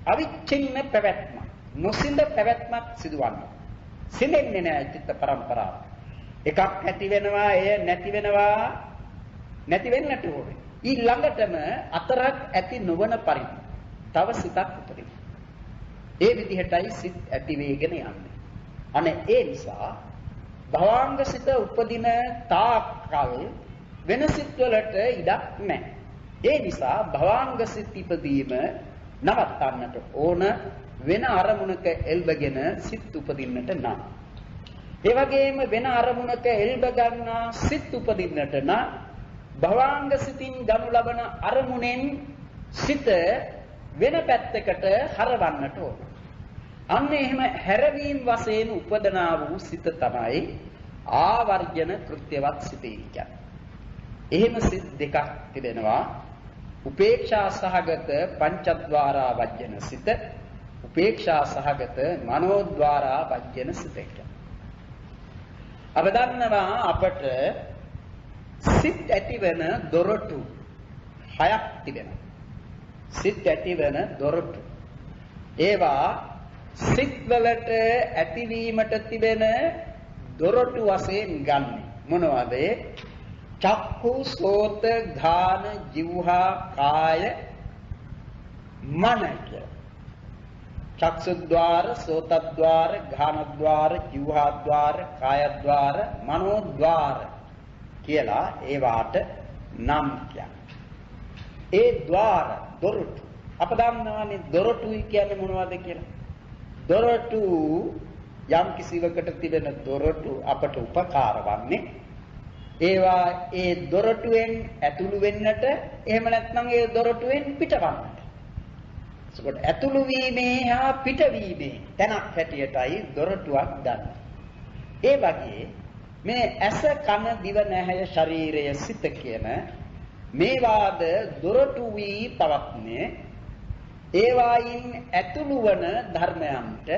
අවිච්ඡින්න පැවැත්ම. නොසිඳ පැවැත්මක් සිදුවන්නේ. සිඳෙන්නේ නැහැ චිත්ත පරම්පරාව. එකක් ඇති වෙනවා එය නැති වෙනවා නැති වෙන්නට ඕනේ. ඊළඟටම අතරක් ඇති නොවන පරිදි තව සිතක් උපදින. ඒ විදිහටයි සිත් ඇති වේගෙන යන්නේ. අනේ ඒ නිසා භවංග සිත උපදින තාක්කල් වෙන සිත් වලට ඉඩක් නැහැ. ඒ නිසා භවංග සිත් ඉපදීම නවත්තන්නට ඕන වෙන අරමුණක එල්බගෙන සිත් උපදින්නට නම්. ඒ වගේම වෙන අරමුණක එල්බ ගන්නා සිත් උපදින්නට නම් භවංග සිතින් ගනු ලබන අරමුණෙන් සිත වෙන පැත්තකට හරවන්නට ඕන. අන්න එහෙම හැරවීම වශයෙන් උපදනා වූ සිත තමයි ආවර්ජන කෘත්‍යවත් සිතේ කියන්නේ. එහෙම සිත් දෙකක් තිබෙනවා. උපේක්ෂා සහගත පංචද්වාරා වජ්ජන සිත, උපේක්ෂා සහගත මනෝද්වාරා වජ්ජන සිත කියලා. අප දන්නවා අපට සිත් ඇතිවන දොරටු 6ක් තිබෙනවා. සිත් ඇතිවන දොරටු. ඒවා සිත් වලට ඇතිවීමට තිබෙන දොරටු වශයෙන් ගන්න මොනවද? චක්කු, සෝත, ඝාන, જીවහා, කාය, මන කියලා. චක්සුද්්වාර, සෝතද්්වාර, ඝානද්්වාර, જીවහාද්්වාර, කායද්්වාර, මනෝද්්වාර කියලා ඒවාට නම් කියන්නේ. ඒ ద్వාර දොරටු අප දන්නවානේ දොරටුයි කියන්නේ මොනවද කියලා. දොරටු යම් කිසිවකට තිබෙන දොරටු අපට උපකාර වන්නේ ඒවා ඒ දොරටුවෙන් ඇතුළු වෙන්නට එහෙම නැත්නම් ඒ දොරටුවෙන් පිටවන්නට. ඒකට ඇතුළු වීමේ හා පිටවීමේ තැනක් හැටියටයි දොරටුවක් ගන්න. ඒ වගේ මේ ඇස කන දිව නැහැය ශරීරය සිත කියන මේවාද දොරටු වී පවත්නේ ඒවායින් ඇතුළු වන ධර්මයන්ට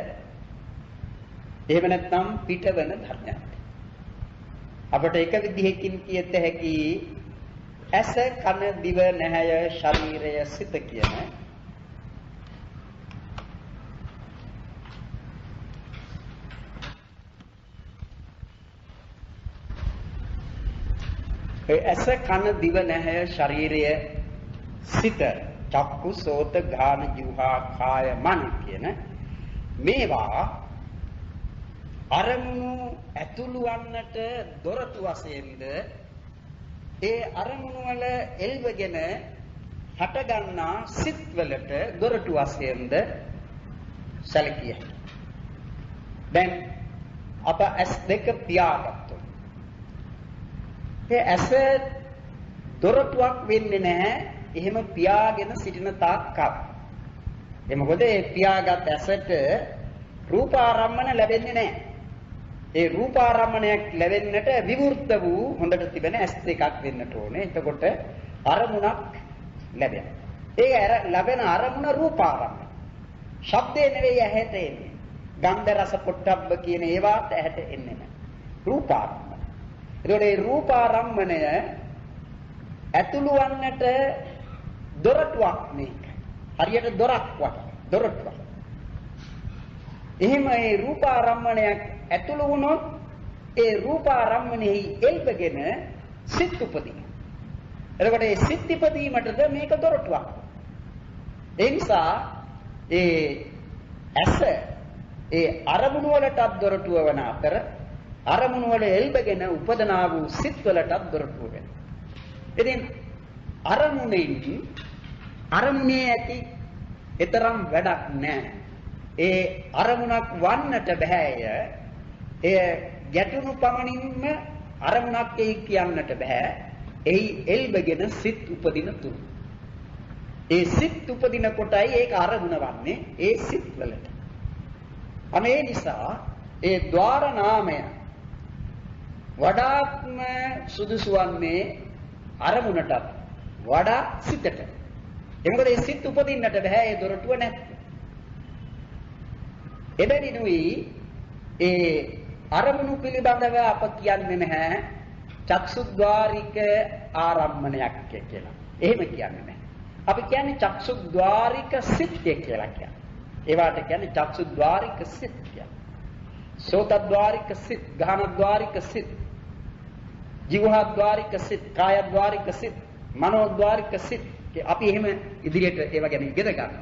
එහෙම නැත්නම් පිටවන ධර්මයන්ට. අපට එක විදිහකින් කියත හැකි ඇස කන දිව නැහැය ශරීරය සිත කියන ඇස කන දිව නැහැය ශරීරය සිත චක්කු සෝත ඝාන જીවහා කාය මන කියන මේවා අරමුණු ඇතුළු වන්නට දොරටු වශයෙන්ද ඒ අරමුණු වල එල්වගෙන හටගන්නා සිත් වලට දොරටු වශයෙන්ද සැලකිය හැකියි. දැන් අප ඇස් දෙක පියාගත්තොත් ඒ ඇස දොරටුවක් වෙන්නේ නැහැ එහෙම පියාගෙන සිටින තාක්කල්. ඒ මොකද ඒ පියාගත් ඇසට රූපාරම්මන ලැබෙන්නේ නැහැ. ඒ රූපාරම්මණයක් ලැබෙන්නට විවෘත වූ හොඳට තිබෙන ඇස් දෙකක් වෙන්නට ඕනේ. එතකොට අරමුණක් ලැබෙනවා. ඒ ලැබෙන අරමුණ රූපාරම්මන. ශබ්දේ නෙවෙයි ඇහැට එන්නේ. ගන්ධ රස පොට්ටබ්බ කියන ඒවාත් ඇහැට එන්නේ නැහැ. රූපාරම්මන. එතකොට මේ රූපාරම්මණය ඇතුළු වන්නට දොරටුවක් මේක. හරියට දොරක් වගේ. දොරටුවක්. එහෙම ඒ රූපාරම්මණයක් ඇතුළු වුණොත් ඒ රූපාරම්මණයෙහි එල්බගෙන සිත් උපදින. එතකොට ඒ සිත් ඉපදීමටද මේක දොරටුවක්. ඒ නිසා ඒ ඇස ඒ අරමුණු වලටත් දොරටුව වන අතර අරමුණු වල එල්බගෙන උපදනා වූ සිත් වලටත් දොරටුව වෙනවා. ඉතින් අරමුණේ ඇති ඊතරම් වැඩක් නැහැ. ඒ අරමුණක් වන්නට බෑය. එය ගැටුණු පමණින්ම අරමුණක් එයි කියන්නට බෑ. එයි එල්බගෙන සිත් උපදින තුරු. ඒ සිත් උපදින කොටයි ඒක අරමුණ වන්නේ ඒ සිත් වලට. අනේ නිසා ඒ ద్వාර නාමය වඩාත්ම සුදුසු වන්නේ අරමුණට වඩා සිතට. ඒ මොකද ඒ සිත් උපදින්නට බෑ ඒ දොරටුව නැත්නම්. එබැවිනුයි ඒ අරමුණු පිළිබඳව අප කියන්නේ නැහැ චක්සුද්්වාරික ආරම්මණයක් කියලා. එහෙම කියන්නේ නැහැ. අපි කියන්නේ චක්සුද්්වාරික සිත් කියලා කියන්නේ. ඒවට කියන්නේ චක්සුද්්වාරික සිත් කියලා. සෝතද්්වාරික සිත්, ගානද්්වාරික සිත්, ජීවහද්්වාරික සිත්, කායද්්වාරික සිත්, මනෝද්්වාරික සිත්. අපි එහෙම ඉදිරියට ඒවා ගැන ඉගෙන ගන්න.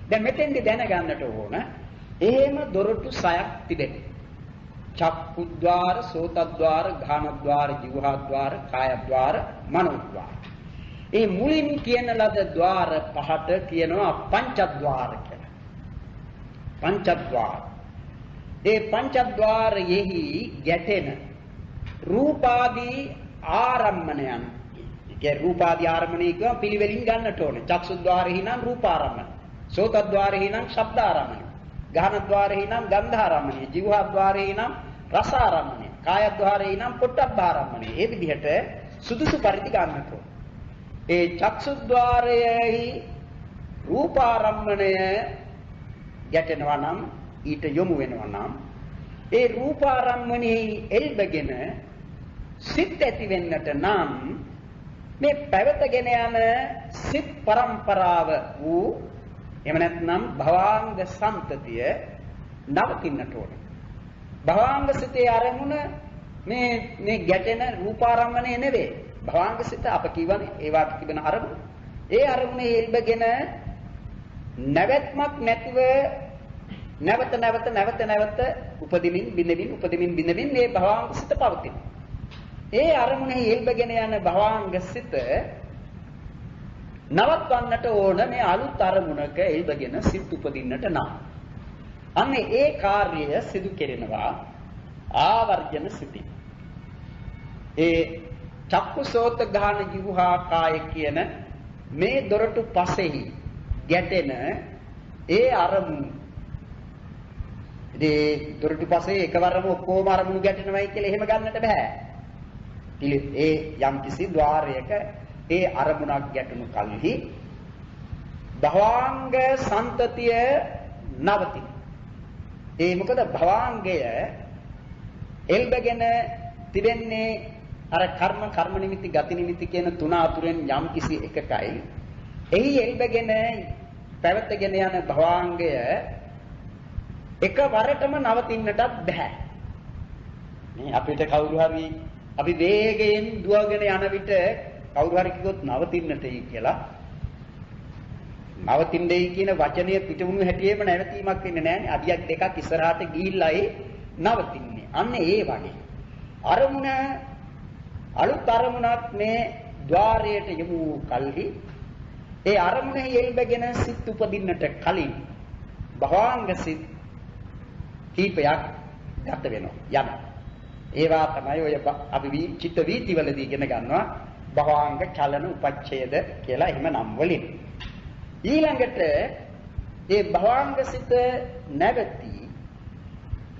දැන් මෙතෙන්දි දැනගන්නට ඕන එහෙම දොරටු 6ක් තිබෙනවා. චක්කුද්්වාර, සෝතද්්වාර, ගානද්්වාර, ජීවහද්්වාර, කායද්්වාර, මනෝද්්වාර. ඒ මුලින් කියන ලද ద్వාර පහට කියනවා පංචද්වාර කියලා. පංචද්වාර. ඒ පංචද්වාරයෙහි ගැටෙන රූපාදී ආරම්මණයන්. ඒ රූපාදී ආරම්මණය කියව පිළිවෙලින් ගන්නට ඕනේ. චක්සුද්්වාරෙහි නම් රූපාරම්මණය, සෝතද්්වාරෙහි නම් ශබ්දාරම්මණය, ගානද්්වාරෙහි නම් ගන්ධාරම්මණය, ජීවහද්්වාරෙහි නම් රසාරම්මණය, කායද්්වාරෙහි නම් පොට්ටබ්බාරම්මණය. මේ විදිහට සුදුසු පරිදි ගන්නට ඕනේ. ඒ චක්සුද්්වාරයෙහි රූපාරම්මණය ගැටෙනවා නම්, ඊට යොමු වෙනවා නම්, ඒ රූපාරම්මණයෙහි එල්බගෙන සිත් ඇති වෙන්නට නම් මේ පැවතගෙන යන සිත් පරම්පරාව වූ එහෙම නැත්නම් භවාංග සම්තතිය නවතින්නට ඕනේ. භවාංග සිතේ අරමුණ මේ ගැටෙන රූපාරම්මණය නෙවෙයි. භවාංග සිත අප කියවනේ ඒවාට තිබෙන අරමුණ. ඒ අරමුණේ එල්බගෙන නැවැත්මක් නැතිව නැවත උපදිමින් බිඳමින් මේ භවාංග සිත පවතින. ඒ අරමුණේ එල්බගෙන යන භවාංග සිත නවත්වන්නට ඕන මේ අලුත් අරමුණක එල්බගෙන සිත් උපදින්නට නම්. අන්නේ ඒ කාර්යය සිදු කෙරෙනවා ආවර්ජන සිතින්. ඒ චක්කුසෝත ගාන ජීවහා කාය කියන මේ දොරටු පසෙහි ගැටෙන ඒ අරමුණු. ඉතින් දොරටු පසේ එකවරම ඔක්කොම අරමුණු ගැටෙනවයි කියලා එහෙම ගන්නට බෑ. ඒ යම්කිසි ద్వාරයක ඒ අරමුණක් ගැටුණු කල්හි භවාංග සම්තතිය නවතින. ඒ මොකද භවාංගය එල්බගෙන තිබෙන්නේ අර කර්ම නිමිති ගති නිමිති කියන තුන අතුරෙන් යම් කිසි එකකයි. එහි එල්බගෙන පැවතගෙන යන භවාංගය එකවරටම නවතින්නටත් බෑ. මේ අපිට කවුරු හරි අපි වේගයෙන් දුවගෙන යන විට කවුරු හරි කිව්වොත් නවතින්නටයි කියලා. නවතින්නයි කියන වචනය පිටුණු හැටියෙම නැවතීමක් වෙන්නේ නැහැනේ. අඩියක් දෙකක් ඉස්සරහට ගිහිල්ලායි නවතින්නේ. අන්න ඒ වගේ. අරමුණ අලුත් අරමුණක් මේ ద్వාරයට යමු කල්හි ඒ අරමුණෙහි එල්බගෙන සිත් උපදින්නට කලින් භවාංග සිත් කීපයක් ගත වෙනවා යන. ඒවා තමයි ඔය අපි චිත්ත වීතිවලදී ඉගෙන ගන්නවා භවාංග චලන උපච්ඡේද කියලා එහෙම නම් වලින්. ඊළඟට ඒ භවාංග සිත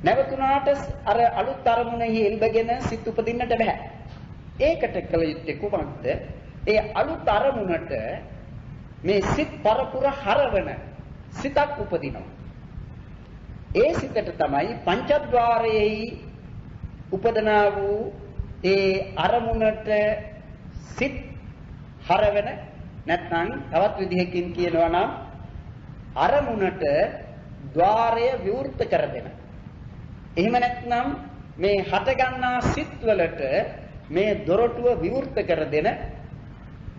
නැවතුනාට අර අලුත් අරමුණෙහි එල්බගෙන සිත් උපදින්නට බෑ. ඒකට කළ යුත්තේ කුමක්ද? ඒ අලුත් අරමුණට මේ සිත් පරපුර හරවන සිතක් උපදිනවා. ඒ සිතට තමයි පංචද්වාරයේහි උපදනා වූ ඒ අරමුණට සිත් හරවන, නැත්නම් තවත් විදිහකින් කියනවා නම් අරමුණට ద్వාරය විවෘත කර දෙන. එහෙම නැත්නම් මේ හට ගන්නා සිත් වලට මේ දොරටුව විවෘත කර දෙන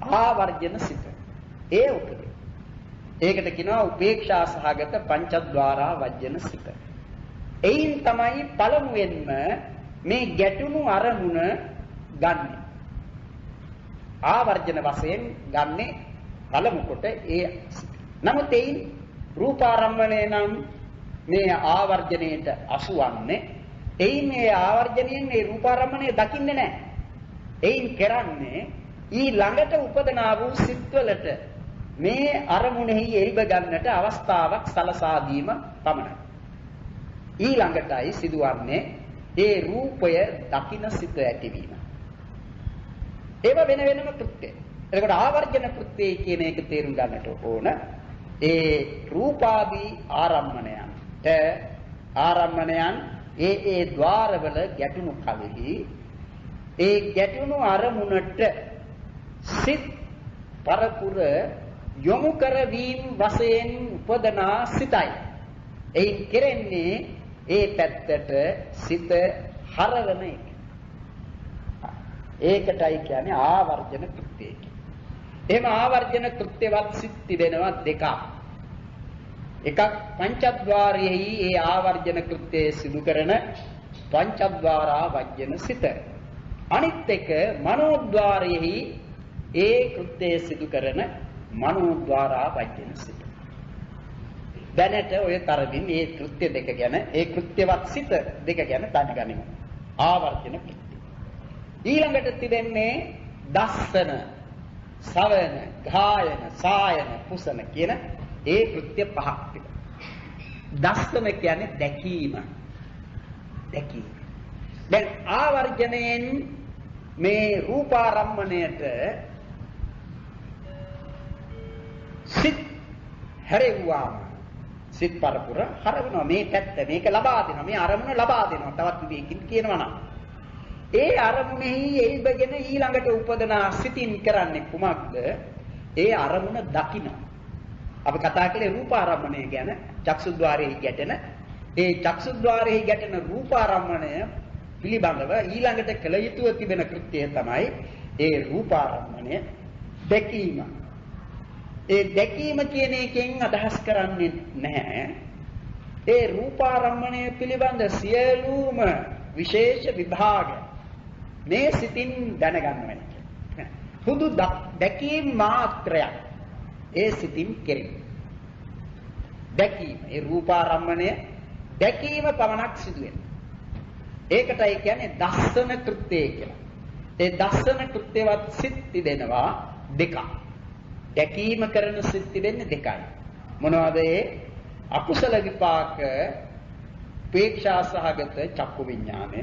ආවර්ජන සිත. ඒ උපදේ. ඒකට කියනවා උපේක්ෂා සහගත පංචද්වාරා වජ්ජන සිත. එයින් තමයි පළමුවෙන්ම මේ ගැටුණු අරමුණ ගන්නෙ. ආවර්ජන වශයෙන් ගන්නෙ පළමු කොට ඒ සිත. නමුත් එයින් රූපාරම්මණය නම් මේ ආවර්ජණයට අසුවන්නේ. එයින් මේ ආවර්ජණයෙන් මේ රූපාරම්මණය දකින්නේ නැහැ. එයින් කරන්නේ ඊ ළඟට උපදනා වූ සිත්වලට මේ අරමුණෙහි එල්බ ගන්නට අවස්ථාවක් සලසා දීම පමණයි. ඊළඟටයි සිදුවන්නේ ඒ රූපය දකින සිත ඇතිවීම. ඒව වෙන වෙනම කෘත්‍ය. එතකොට ආවර්ජන කෘත්‍යය කියන එක තේරුම් ගන්නට ඕන. ඒ රූපාදී ආරම්මණයන් ඒ ద్వාරවල ගැටුණු කලෙහි ඒ ගැටුණු අරමුණට සිත් පරපුර යොමු කරවීම වශයෙන් උපදනා සිතයි. එයින් කෙරෙන්නේ ඒ පැත්තට සිත හරවන එක. ඒකටයි කියන්නේ ආවර්ජන කෘත්‍යය. එහෙම ආවර්ජන කෘත්‍යවත් සිත් තිබෙනවා දෙකක්. එකක් පංචද්වාරයේහි ඒ ආවර්ජන කෘත්‍යය සිදු කරන පංචද්වාරා වජ්ජන සිත. අනිත් එක මනෝද්වාරයේහි ඒ කෘත්‍යය සිදු කරන මනෝද්වාරා වජ්ජන සිත. දැනට ඔය තරමින් මේ කෘත්‍ය දෙක ගැන ඒ කෘත්‍යවත් සිත දෙක ගැන දැනගනිමු. ආවර්ජන කෘත්‍ය. ඊළඟට තිබෙන්නේ දස්සන, සවන, ගායන, සායන, කුසන කියන ඒ කෘත්‍ය පහක් තිබෙනවා. දස්සන කියන්නේ දැකීම. දැකීම. දැන් ආවර්ජණයෙන් මේ රූපාරම්මණයට සිත් හැරෙව්වාම සිත් පරපුර හරවනවා. මේ පැත්ත මේක ලබා දෙනවා. මේ අරමුණ ලබා දෙනවා. තවත් විදිහකින් කියනවා නම් ඒ අරමුණෙහි එල්බගෙන ඊළඟට උපදන සිතින් කරන්නේ කුමක්ද? ඒ අරමුණ දකින්න. අපි කතා කළේ රූපාරම්මණය ගැන. චක්සුද්්වාරයේ ගැටෙන ඒ චක්සුද්්වාරයේ ගැටෙන රූපාරම්මණය පිළිබඳව ඊළඟට කළ යුතුව තිබෙන කෘත්‍යය තමයි ඒ රූපාරම්මණය දැකීම. ඒ දැකීම කියන එකෙන් අදහස් කරන්නේ නැහැ ඒ රූපාරම්මණය පිළිබඳ සියලුම විශේෂ විභාග මේ සිතින් දැනගන්න වෙනවා. හුදු දැකීම මාත්‍රයක් ඒ සිතින් කෙරෙන්නේ. දැකීම ඒ රූපාරම්මණය දැකීම පමණක් සිදු වෙනවා. ඒකටයි කියන්නේ දස්සන කෘත්‍යය කියලා. ඒ දස්සන කෘත්‍යවත් සිත් තිබෙනවා දෙකක්. දැකීම කරන සිත් තිබෙන්නේ දෙකයි. මොනවද ඒ? අකුසල විපාක උපේක්ෂා සහගත චක්කු විඥානය,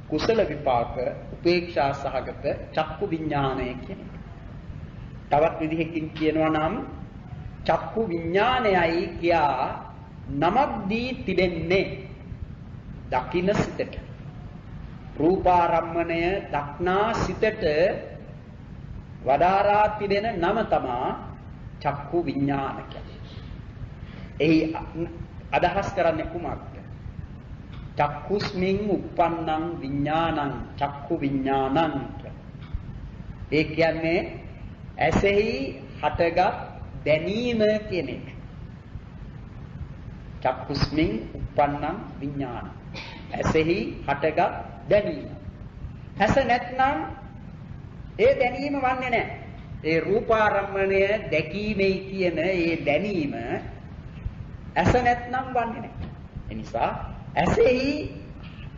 කුසල විපාක උපේක්ෂා සහගත චක්කු විඥානය කියන්නේ. තවත් විදිහකින් කියනවා නම් චක්කු විඥානයයි කියා නමක් දී තිබෙන්නේ දකින්න සිතට. රූපාරම්මණය දක්නා සිතට වඩාරා තිබෙන නම තමා චක්කු විඥාන කියන්නේ. එහි අදහස් කරන්නේ කුමක්ද? චක්කුස්මින් uppannam විඥානං චක්කු විඥානං. ඒ කියන්නේ ඇසෙහි හටගත් දැනීම කියන එක. චක්කුස්මින් uppannam විඥානං. ඇසෙහි හටගත් දැනීම. ඇස නැත්නම් ඒ දැනීම වන්නේ නැහැ. ඒ රූපාරම්මණය දැකීමේ කියන ඒ දැනීම ඇස නැත්නම් වන්නේ නැහැ. ඒ නිසා ඇසෙහි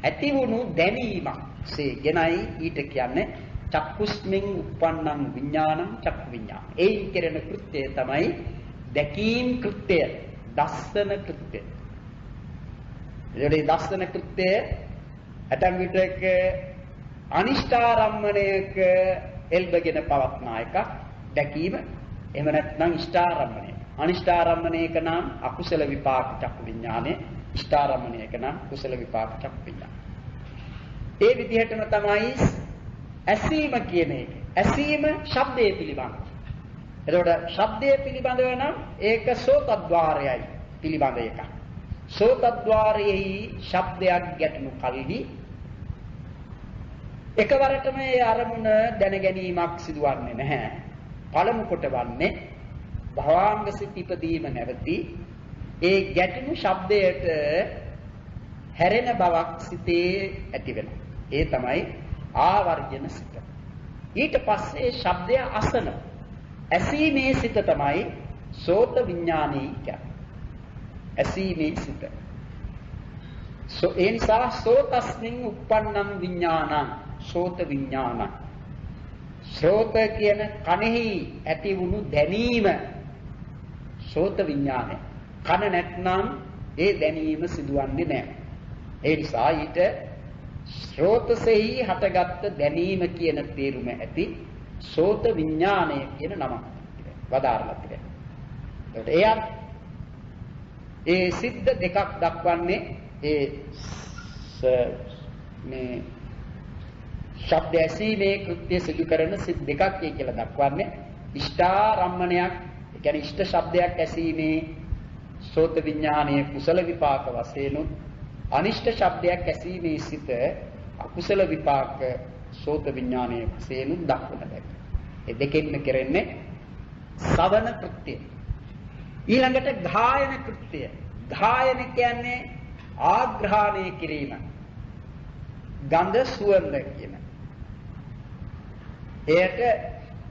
ඇතිවුණු දැනීමක් සේගෙනයි ඊට කියන්නේ චක්කුස්මින් uppannam විඥානං චක්කු විඥාන. ඒයින් කෙරෙන කෘත්‍යය තමයි දැකීම් කෘත්‍යය, දස්සන කෘත්‍යය. ඒ දස්සන කෘත්‍යය ඇතම් විටක අනිෂ්ඨාරම්මණයක එල්බගෙන පවත්නා එක දැකීම. එහෙම නැත්නම් ඉෂ්ඨාරම්මණය. අනිෂ්ඨාරම්මණයක නම් අකුසල විපාක චක්කු විඥානය, ඉෂ්ඨාරම්මණයක නම් කුසල විපාක චක්කු විඥානය. ඒ විදිහටම තමයි ඇසීම කියන එක. ඇසීම ශබ්දයේ පිළිබඳ. එතකොට ශබ්දයේ පිළිබඳව නම් ඒක සෝතද්්වාරයයි පිළිබඳ එකක්. සෝතද්්වාරයේහි ශබ්දයක් ගැටුණු කල්හි එකවරටම ඒ අරමුණ දැන ගැනීමක් සිදුවන්නේ නැහැ. පළමු කොට වන්නේ භවාංග සිත් ඉපදීම නැවති ඒ ගැටුණු ශබ්දයට හැරෙන බවක් සිතේ ඇති වෙනවා. ඒ තමයි ආවර්ජන සිත. ඊට පස්සේ ශබ්දය අසන ඇසීමේ සිත තමයි සෝත විඥානයි කියන්නේ. ඇසීමේ සිත. ඒ නිසා සෝතස්මින් uppannam විඥානං සෝත විඥානං. සෝත කියන කනෙහි ඇති වුණු දැනීම සෝත විඥානය. කන නැත්නම් ඒ දැනීම සිදුවන්නේ නැහැ. ඒ නිසා ඊට ශ්‍රෝතසෙහි හටගත් දැනීම කියන තේරුම ඇති සෝත විඥානය කියන නම වදාරලා තිබෙනවා. ඒකට එයත් ඒ සිද්ධ දෙකක් දක්වන්නේ ඒ මේ ශබ්ද ඇසීමේ කෘත්‍ය සිදු කරන සිත් දෙකක් කියලා දක්වන්නේ ඉෂ්ඨාරම්මණයක්. ඒ කියන්නේ ඉෂ්ඨ ශබ්දයක් ඇසීමේ සෝත විඥානයේ කුසල විපාක වශයෙන් අනිෂ්ට ශබ්දයක් ඇසීමේ සිට අකුසල විපාක සෝත විඥානයේ වශයෙන් දක්වන දෙයක්. ඒ දෙකෙන්ම කෙරෙන්නේ සවන කෘත්‍යය. ඊළඟට ගායන කෘත්‍යය. ගායන කියන්නේ ආග්‍රහණය කිරීම. ගන්ධ සුවඳ කියන. එයට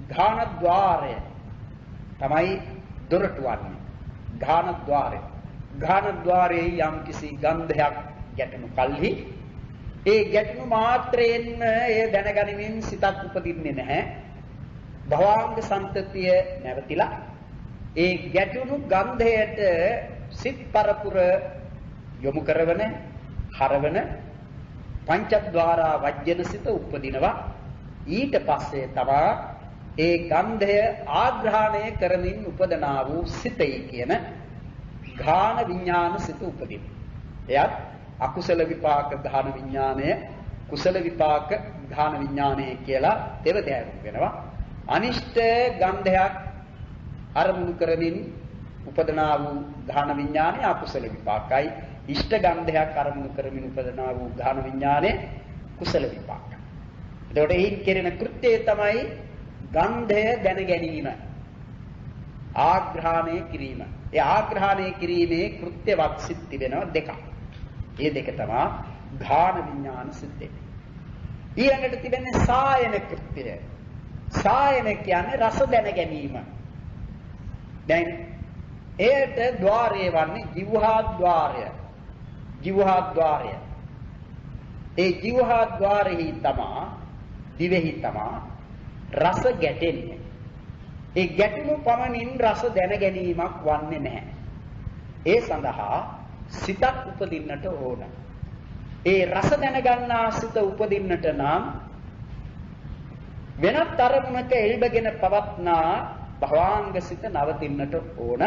ඝාන ద్వාරය තමයි දොරටු වන්නේ. ඝාන ద్వාරය. ඝාන ద్వාරයේ යම් කිසි ගන්ධයක් ගැටෙනු කල්හි ඒ ගැටෙනු මාත්‍රයෙන්ම ඒ දැනගනිමින් සිතක් උපදින්නේ නැහැ. භවාංග සම්තතිය නැවතිලා ඒ ගැටුණු ගන්ධයට සිත් පරපුර යොමු කරවන හරවන පංචද්වාරා වජ්ජන සිත උපදිනවා. ඊට පස්සේ තමයි ඒ ගන්ධය ආග්‍රහණය කරමින් උපදනා වූ සිතයි කියන ඝාන විඥාන සිත උපදින. එයත් අකුසල විපාක ඝාන විඥානය, කුසල විපාක ඝාන විඥානය කියලා දෙවදෑරුම් වෙනවා. අනිෂ්ට ගන්ධයක් අරමුණු කරමින් උපදනා වූ ඝාන විඥානය අකුසල විපාකයි. ඉෂ්ට ගන්ධයක් අරමුණු කරමින් උපදනා වූ ඝාන විඥානය කුසල විපාකයි. එතකොට එයින් කෙරෙන කෘත්‍යය තමයි ගන්ධය දැන ගැනීම. ආග්‍රහණය කිරීම. ඒ ආග්‍රහණය කිරීමේ කෘත්‍යවත් සිත් තිබෙනවා දෙකක්. මේ දෙක තමයි ඝාන විඥාන සිත්. ඊළඟට තිබෙන්නේ සායන කෘත්‍යය. සායන කියන්නේ රස දැන ගැනීම. දැන් එයට ద్వාරය වන්නේ ජීවහා ద్వාරය. ජීවහා ద్వාරය. ඒ ජීවහා ద్వාරෙහි තමා දිවෙහි තමා රස ගැටෙන්නේ. ඒ ගැටුණු පමණින් රස දැන ගැනීමක් වන්නේ නැහැ. ඒ සඳහා සිතක් උපදින්නට ඕන. ඒ රස දැනගන්නා සිත උපදින්නට නම් වෙනත් අරමුණක එල්බගෙන පවත්නා භවාංග සිත නවතින්නට ඕන.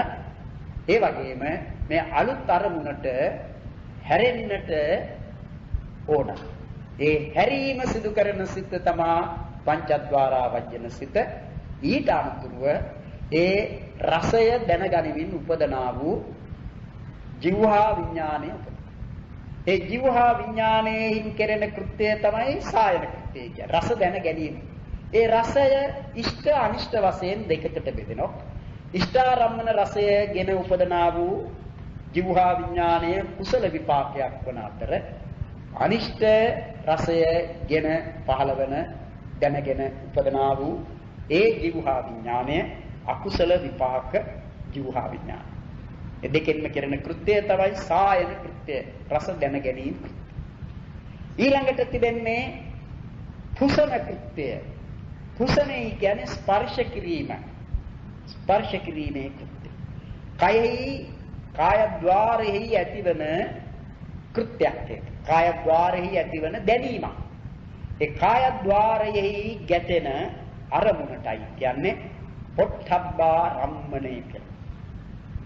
ඒ වගේම මේ අලුත් අරමුණට හැරෙන්නට ඕන. ඒ හැරීම සිදු කරන සිත තමා පංචද්වාරා වජ්ජන සිත. ඊට අනුතුරුව ඒ රසය දැනගනිමින් උපදනා වූ ජීවහා විඥානය උපදින. ඒ ජීවහා විඥානයෙන් කෙරෙන කෘත්‍යය තමයි සායන කෘත්‍යය කියන්නේ. රස දැන ගැනීම. ඒ රසය ඉෂ්ට අනිෂ්ට වශයෙන් දෙකකට බෙදෙනවා. ඉෂ්ඨාරම්මන රසය ගෙන උපදනා වූ ජීවහා විඥානය කුසල විපාකයක් වන අතර අනිෂ්ට රසය ගෙන පහළවන දැනගෙන උපදනා වූ ඒ ජීවහා විඥානය අකුසල විපාක ජීවහා විඥානය. ඒ දෙකෙන්ම කෙරෙන කෘත්‍යය තමයි සායන කෘත්‍යය. රස දැන ගැනීම. ඊළඟට තිබෙන්නේ පුසන කෘත්‍යය. පුසනේ කියන්නේ ස්පර්ශ කිරීම. ස්පර්ශ කිරීමේ කෘත්‍යය. කයෙහි කායද්්වාරෙහි ඇතිවන කෘත්‍යයක් ඒක. කායද්්වාරෙහි ඇතිවන දැනීමක්. ඒ කායද්්වාරයෙහි ගැටෙන අරමුණටයි කියන්නේ පොට්ඨබ්බා රම්මණය කියලා.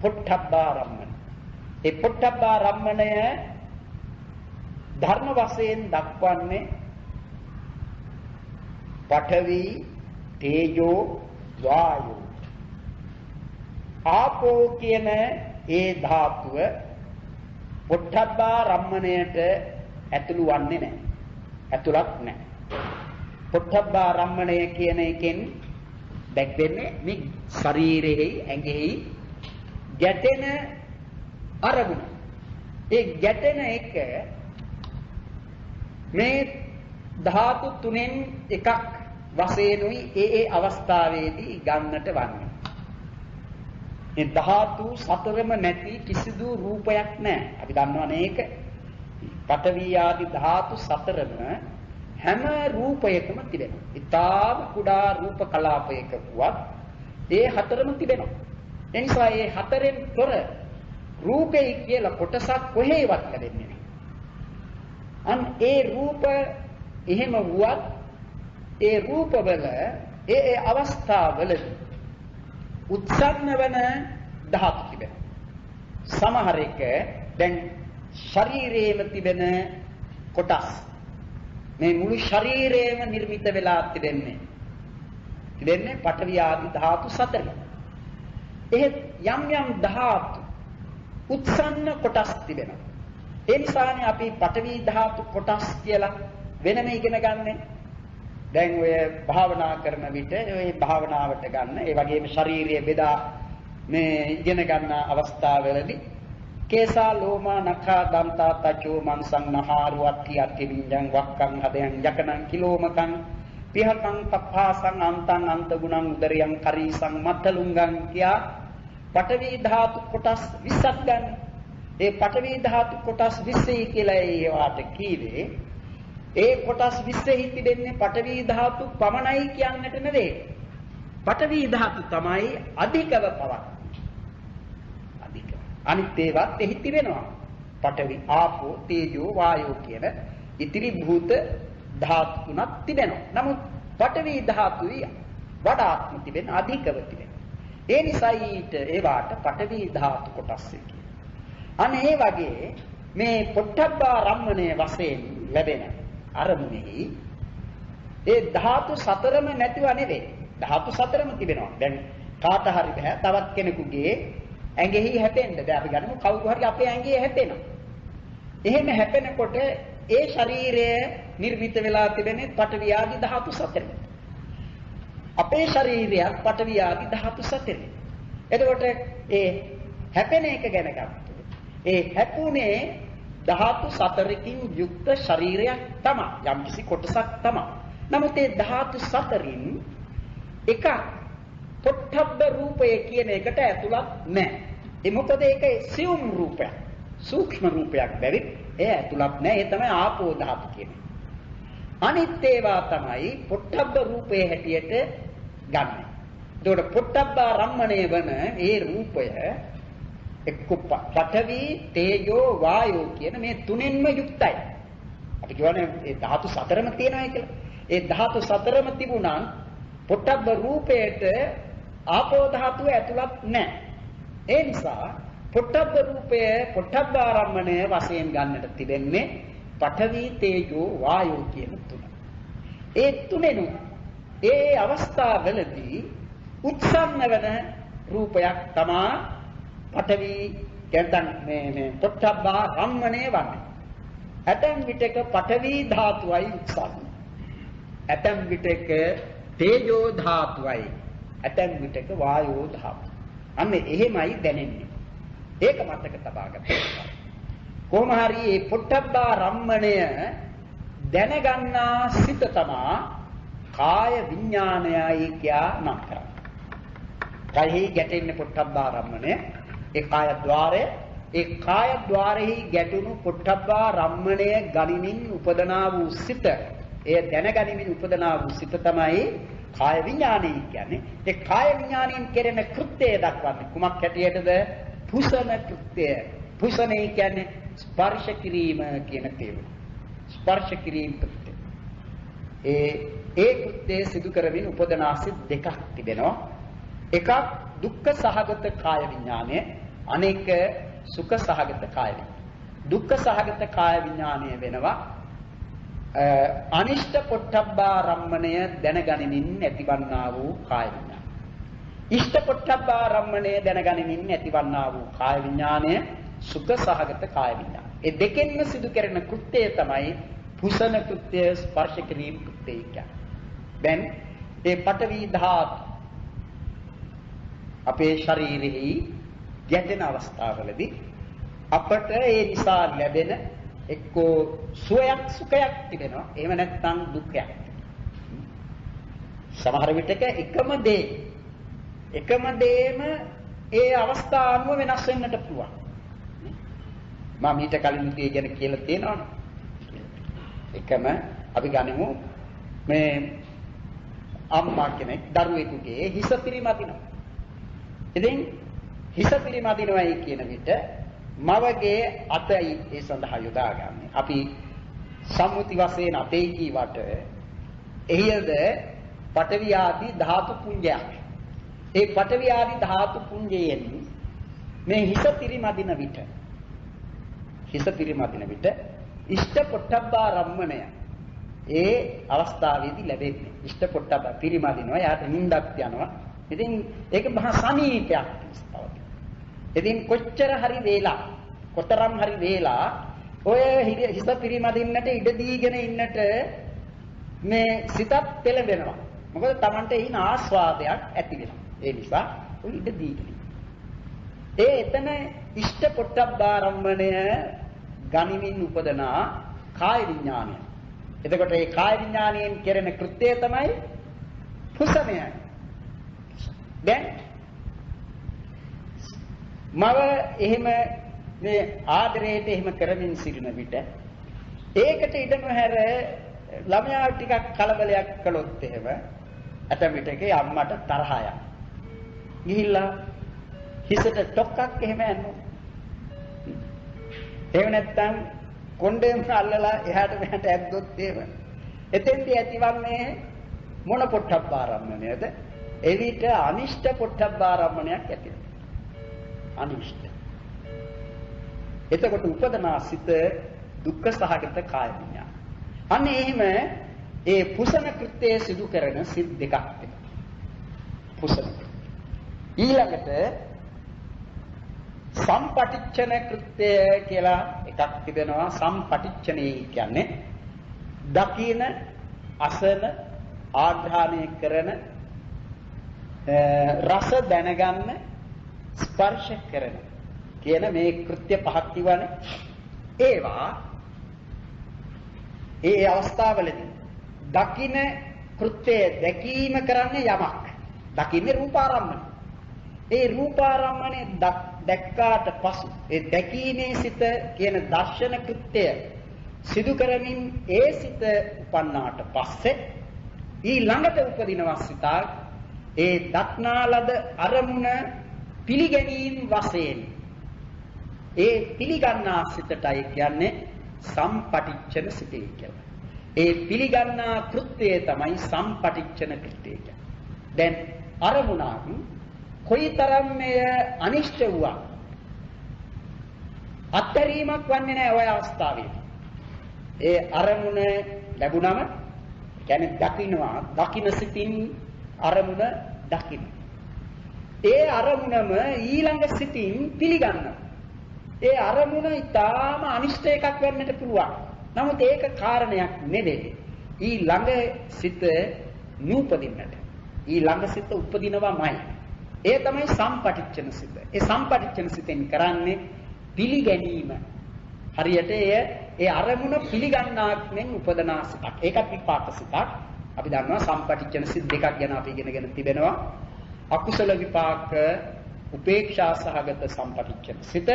පොට්ඨබ්බා රම්මණය. ඒ පොට්ඨබ්බා රම්මණය ධර්ම වශයෙන් දක්වන්නේ පඨවි, තේජෝ, වායෝ. ආපෝ කියන ඒ ධාතුව පොට්ඨබ්බා රම්මණයට ඇතුළු වන්නේ නැහැ. ඇතුළත් නැහැ. පොට්ඨබ්බා රම්මණය කියන එකෙන් දැක්වෙන්නේ මේ ශරීරෙහි ඇඟෙහි ගැටෙන අරමුණ. ඒ ගැටෙන එක මේ ධාතු තුනෙන් එකක් වශයෙන්ුයි ඒ අවස්ථාවේදී ගන්නට වන්නේ. මේ ධාතු සතරම නැති කිසිදු රූපයක් නැහැ. අපි දන්නවනේ ඒක. පඨවි ආදී ධාතු සතරම හැම රූපයකම තිබෙනවා. ඊටාම කුඩා රූප කලාපයක වුවත් ඒ හතරම තිබෙනවා. ඒ නිසා මේ හතරෙන් තොර රූපේ කියලා කොටසක් කොහේවත් ලැබෙන්නේ නැහැ. අන් ඒ රූප එහෙම වුවත් ඒ රූපවල ඒ අවස්ථාවලදී උත්සන්න වන ධාතු තිබෙනවා. සමහර එක දැන් ශරීරයේම තිබෙන කොටස් මේ මුළු ශරීරයම නිර්මිත වෙලා තිබෙන්නේ පඨවි ආදී ධාතු 4. එහෙත් යම් යම් ධාතු උත්සන්න කොටස් තිබෙනවා. ඒ නිසානේ අපි පඨවි ධාතු කොටස් කියලා වෙනම ඉගෙන ගන්නෙ. දැන් ඔය භාවනා කරන විට ඔය භාවනාවට ගන්න ඒ වගේම ශාරීරිය බෙදා මේ ඉගෙන ගන්න අවස්ථාවවලදී කේසා ලෝමා නඛා දන්තා තචෝ මන්සං නහාරු අට්ටි අට්ටි විඤ්ඤං වක්කං හදයන් යකනං කිලෝමකං පිහකං පප්පාසං අන්තං අන්ත ගුණං උදරියං කරීසං මත්තලුංගං කියා පඨවි ධාතු කොටස් 20ක් ගන්න. ඒ පඨවි ධාතු කොටස් 20 කියලා ඒවට කීවේ ඒ කොටස් 20 තිබෙන්නේ පඨවි ධාතු පමණයි කියන්නට නෙවෙයි. පඨවි ධාතු තමයි අධිකව පවක්. අධික. අනිත් ඒවාත් එහි තිබෙනවා. පඨවි, ආපෝ, තේජෝ, වායෝ කියන ඉතිරි භූත ධාතු තුනක් තිබෙනවා. නමුත් පඨවි ධාතුයි වඩාත්ම තිබෙන අධිකව තිබෙන. ඒ නිසා ඊට ඒවාට පඨවි ධාතු කොටස් කියනවා. අනේ ඒ වගේ මේ පොට්ටබ්බා රම්මණය වශයෙන් ලැබෙන අරමුණෙහි ඒ ධාතු සතරම නැතිව නෙවෙයි. ධාතු සතරම තිබෙනවා. දැන් කාට හරි බෑ තවත් කෙනෙකුගේ ඇඟෙහි හැපෙන්න. දැන් අපි ගන්නමු කවුරු හරි අපේ ඇඟේ හැපෙනවා. එහෙම හැපෙනකොට ඒ ශරීරය නිර්මිත වෙලා තිබෙන්නේ පඨවි ආදී ධාතු සතරෙන්. අපේ ශරීරයත් පඨවි ආදී ධාතු සතරෙන්. එතකොට ඒ හැපෙන එක ගැන ගත්තොත් ඒ හැපුණේ ධාතු සතරකින් යුක්ත ශරීරයක් තමයි. යම්කිසි කොටසක් තමයි. නමුත් ඒ ධාතු සතරින් එකක් පොට්ටබ්බ රූපය කියන එකට ඇතුළත් නැහැ. ඒ මොකද ඒක සියුම් රූපයක්. සූක්ෂම රූපයක් බැවින් ඒ ඇතුළත් නැහැ. ඒ තමයි ආපෝ ධාතු කියන්නේ. අනිත් ඒවා තමයි පොට්ටබ්බ රූපයේ හැටියට ගන්න. ඒකට පොට්ටබ්බ රම්මණය වන ඒ රූපය එක්ක පඨවි, තේජෝ, වායෝ කියන මේ තුනෙන්ම යුක්තයි. අපි කියවනේ ඒ ධාතු සතරම තියෙනවා කියලා. ඒ ධාතු සතරම තිබුණා පොට්ටබ්බ රූපයට ආපෝ ධාතුව ඇතුළත් නැහැ. ඒ නිසා පොට්ටබ්බ රූපය පොට්ටබ්බ ආරම්මණය වශයෙන් ගන්නට තිබෙන්නේ පඨවි, තේජෝ, වායෝ කියන තුන. ඒ තුනෙනු ඒ අවස්ථාවවලදී උත්සන්න වෙන රූපයක් තමයි පඨවි කියන්තන් මේ පොට්ටබ්බ රම්මණය වන්නේ. ඇතැම් විටක පඨවි ධාතුවයි උත්සන්න. ඇතැම් විටක තේජෝ ධාතුවයි. ඇතැම් විටක වායෝ ධාතුව. අන්න එහෙමයි දැනෙන්නේ. ඒක මතක තබා ගන්න. කොහොම හරි මේ පොට්ටබ්බ රම්මණය දැනගන්නා සිත තමා කාය විඥානයයි කියා නම් කරන්නේ. කයෙහි ගැටෙන්නේ පොට්ටබ්බ රම්මණය. ඒ කාය ద్వාරය ඒ කාය ద్వාරෙහි ගැටුණු පොට්ටබ්බ රම්මණය ගනිමින් උපදනා වූ සිත එය දැනගනිමින් උපදනා වූ සිත තමයි කාය විඥානය කියන්නේ. ඒ කාය විඥාණයෙන් කෙරෙන කෘත්‍යය දක්වන්නේ කුමක් හැටියටද? පුසන කෘත්‍යය. පුසනේ කියන්නේ ස්පර්ශ කිරීම කියන තේරුම. ස්පර්ශ කිරීම කෘත්‍යය. ඒ කෘත්‍යය සිදු කරමින් උපදනා සිත් දෙකක් තිබෙනවා. එකක් දුක්ඛ සහගත කාය විඥානය, අනෙක සුඛ සහගත කාය විඥානය. දුක්ඛ සහගත කාය විඥානය වෙනවා අනිෂ්ඨ පොට්ටබ්බා රම්මණය දැනගනිමින් ඇතිවන්නා වූ කාය විඥානය. ඉෂ්ඨ පොට්ටබ්බා රම්මණය දැනගනිමින් ඇතිවන්නා වූ කාය විඥානය සුඛ සහගත කාය විඥානය. ඒ දෙකෙන්ම සිදු කරන කෘත්‍යය තමයි පුසන කෘත්‍යය, ස්පර්ශ කිරීම කෘත්‍යය කියන්නේ. දැන් ඒ පඨවි ධාතු අපේ ශරීරෙහි ගැටෙන අවස්ථාවලදී අපට ඒ නිසා ලැබෙන එක්කෝ සුවයක් සුඛයක් තිබෙනවා. එහෙම නැත්නම් දුක්ඛයක්. සමහර විටක එකම දේම ඒ අවස්ථා අනුව වෙනස් වෙන්නට පුළුවන්. මම ඊට කලින් උදේ ගැන කියලා තියෙනවනේ. එකම අපි ගනිමු මේ අම්මා කෙනෙක් දරුවෙකුගේ හිස පිරිමදිනවා. ඉතින් හිස පිරිමදිනවයි කියන විට මවගේ අතයි ඒ සඳහා යොදාගන්නේ. අපි සම්මුති වශයෙන් අතේ කීවට එහිද පඨවි ආදී ධාතු පුඤ්ජයක්. ඒ පඨවි ආදී ධාතු පුඤ්ජයෙන් මේ හිස පිරිමදින විට ඉෂ්ඨ පොට්ටබ්බා රම්මණය ඒ අවස්ථාවේදී ලැබෙන්නේ. ඉෂ්ඨ පොට්ටබ්බා පිරිමදිනවා. යාට නිින්දක් යනවා. ඉතින් ඒක මහා සමීපයක් ඉතින් කොච්චර හරි වේලා කොතරම් හරි වේලා ඔය හිස පිරිමදින්නට ඉඩ දීගෙන ඉන්නට මේ සිතත් පෙළඹෙනවා. මොකද Tamante ඊන ආස්වාදයක් ඇති වෙනවා. ඒ නිසා ඔය ඉඩ දීගෙන. එතන ඉෂ්ට පොට්ටබ්බාරම්මණය ගනිමින් උපදනා කාය විඥානය. එතකොට මේ කාය විඥානයෙන් කෙරෙන කෘත්‍යය තමයි කුසමය. දැන් මව එහෙම මේ ආදරයට එහෙම කරමින් සිටින විට ඒකට ඉඩ නොහැර ළමයා ටිකක් කලබලයක් කළොත් එහෙම ඇතැම් විටක අම්මට තරහ යනවා. ගිහිල්ලා හිසට ටොක්ක්ක් එහෙම යනවා. එහෙම නැත්නම් කොණ්ඩේම අල්ලලා එහාට මෙහාට ඇද්දොත් එහෙම එතෙන්දී ඇතිවන්නේ මොන පොට්ටබ්බාරම්මණයද? එවිට අනිෂ්ට පොට්ටබ්බාරම්මණයක් ඇති වෙනවා. අනිෂ්ට. එතකොට උපදනා සිත දුක්ඛ සහගත කාය විඥාන. අන්න එහෙම ඒ පුසන කෘත්‍යය සිදු කරන සිත් දෙකක් තිබෙනවා. පුසන. ඊළඟට සම්පටිච්ඡන කෘත්‍යය කියලා එකක් තිබෙනවා. සම්පටිච්ඡනේ කියන්නේ දකින, අසන, ආග්‍රහණය කරන, රස දැනගන්න, ස්පර්ශ කරන කියන මේ කෘත්‍ය පහක් තිබවනේ. ඒවා ඒ අවස්ථාවලදී දකින කෘත්‍ය දැකීම කරන්නේ යමක්. දකින්නේ රූපාරම්මන. ඒ රූපාරම්මනේ දැක්කාට පසු ඒ දැකීමේ සිත කියන දර්ශන කෘත්‍ය සිදු කරමින් ඒ සිත උපන්නාට පස්සේ ඊළඟට උපදිනවා සිත ඒ දක්නාලද අරමුණ පිළිගැනීම වශයෙන් ඒ පිළිගන්නා සිතටයි කියන්නේ සම්පටිච්ඡන සිතේ කියලා. ඒ පිළිගන්නා කෘත්‍යය තමයි සම්පටිච්ඡන කෘත්‍යය කියන්නේ. දැන් අරමුණක් කොයිතරම් මෙය අනිෂ්ට වුණා අත්හැරීමක් වන්නේ නැහැ ওই අවස්ථාවේ. ඒ අරමුණ ලැබුණම කියන්නේ දකින්නවා, දකින්න සිතින් අරමුණ දකින්න. ඒ අරමුණම ඊළඟ සිතින් පිළිගන්නවා. ඒ අරමුණ ඊටාම අනිෂ්ට එකක් වෙන්නට පුළුවන්. නමුත් ඒක කාරණයක් නෙවෙයි. ඊළඟ සිත නූපදින්නට. ඊළඟ සිත උපදිනවමයි. ඒ තමයි සම්පටිච්ඡන සිත. ඒ සම්පටිච්ඡන සිතෙන් කරන්නේ පිළිගැනීම. හරියට ඒ අරමුණ පිළිගන්නාක් මෙන් උපදනා සිතක්. ඒකත් විපාක සිතක්. අපි දන්නවා සම්පටිච්ඡන සිත් දෙකක් ගැන අපි ඉගෙනගෙන තිබෙනවා. අකුසල විපාක උපේක්ෂා සහගත සම්පටිච්ඡන සිත,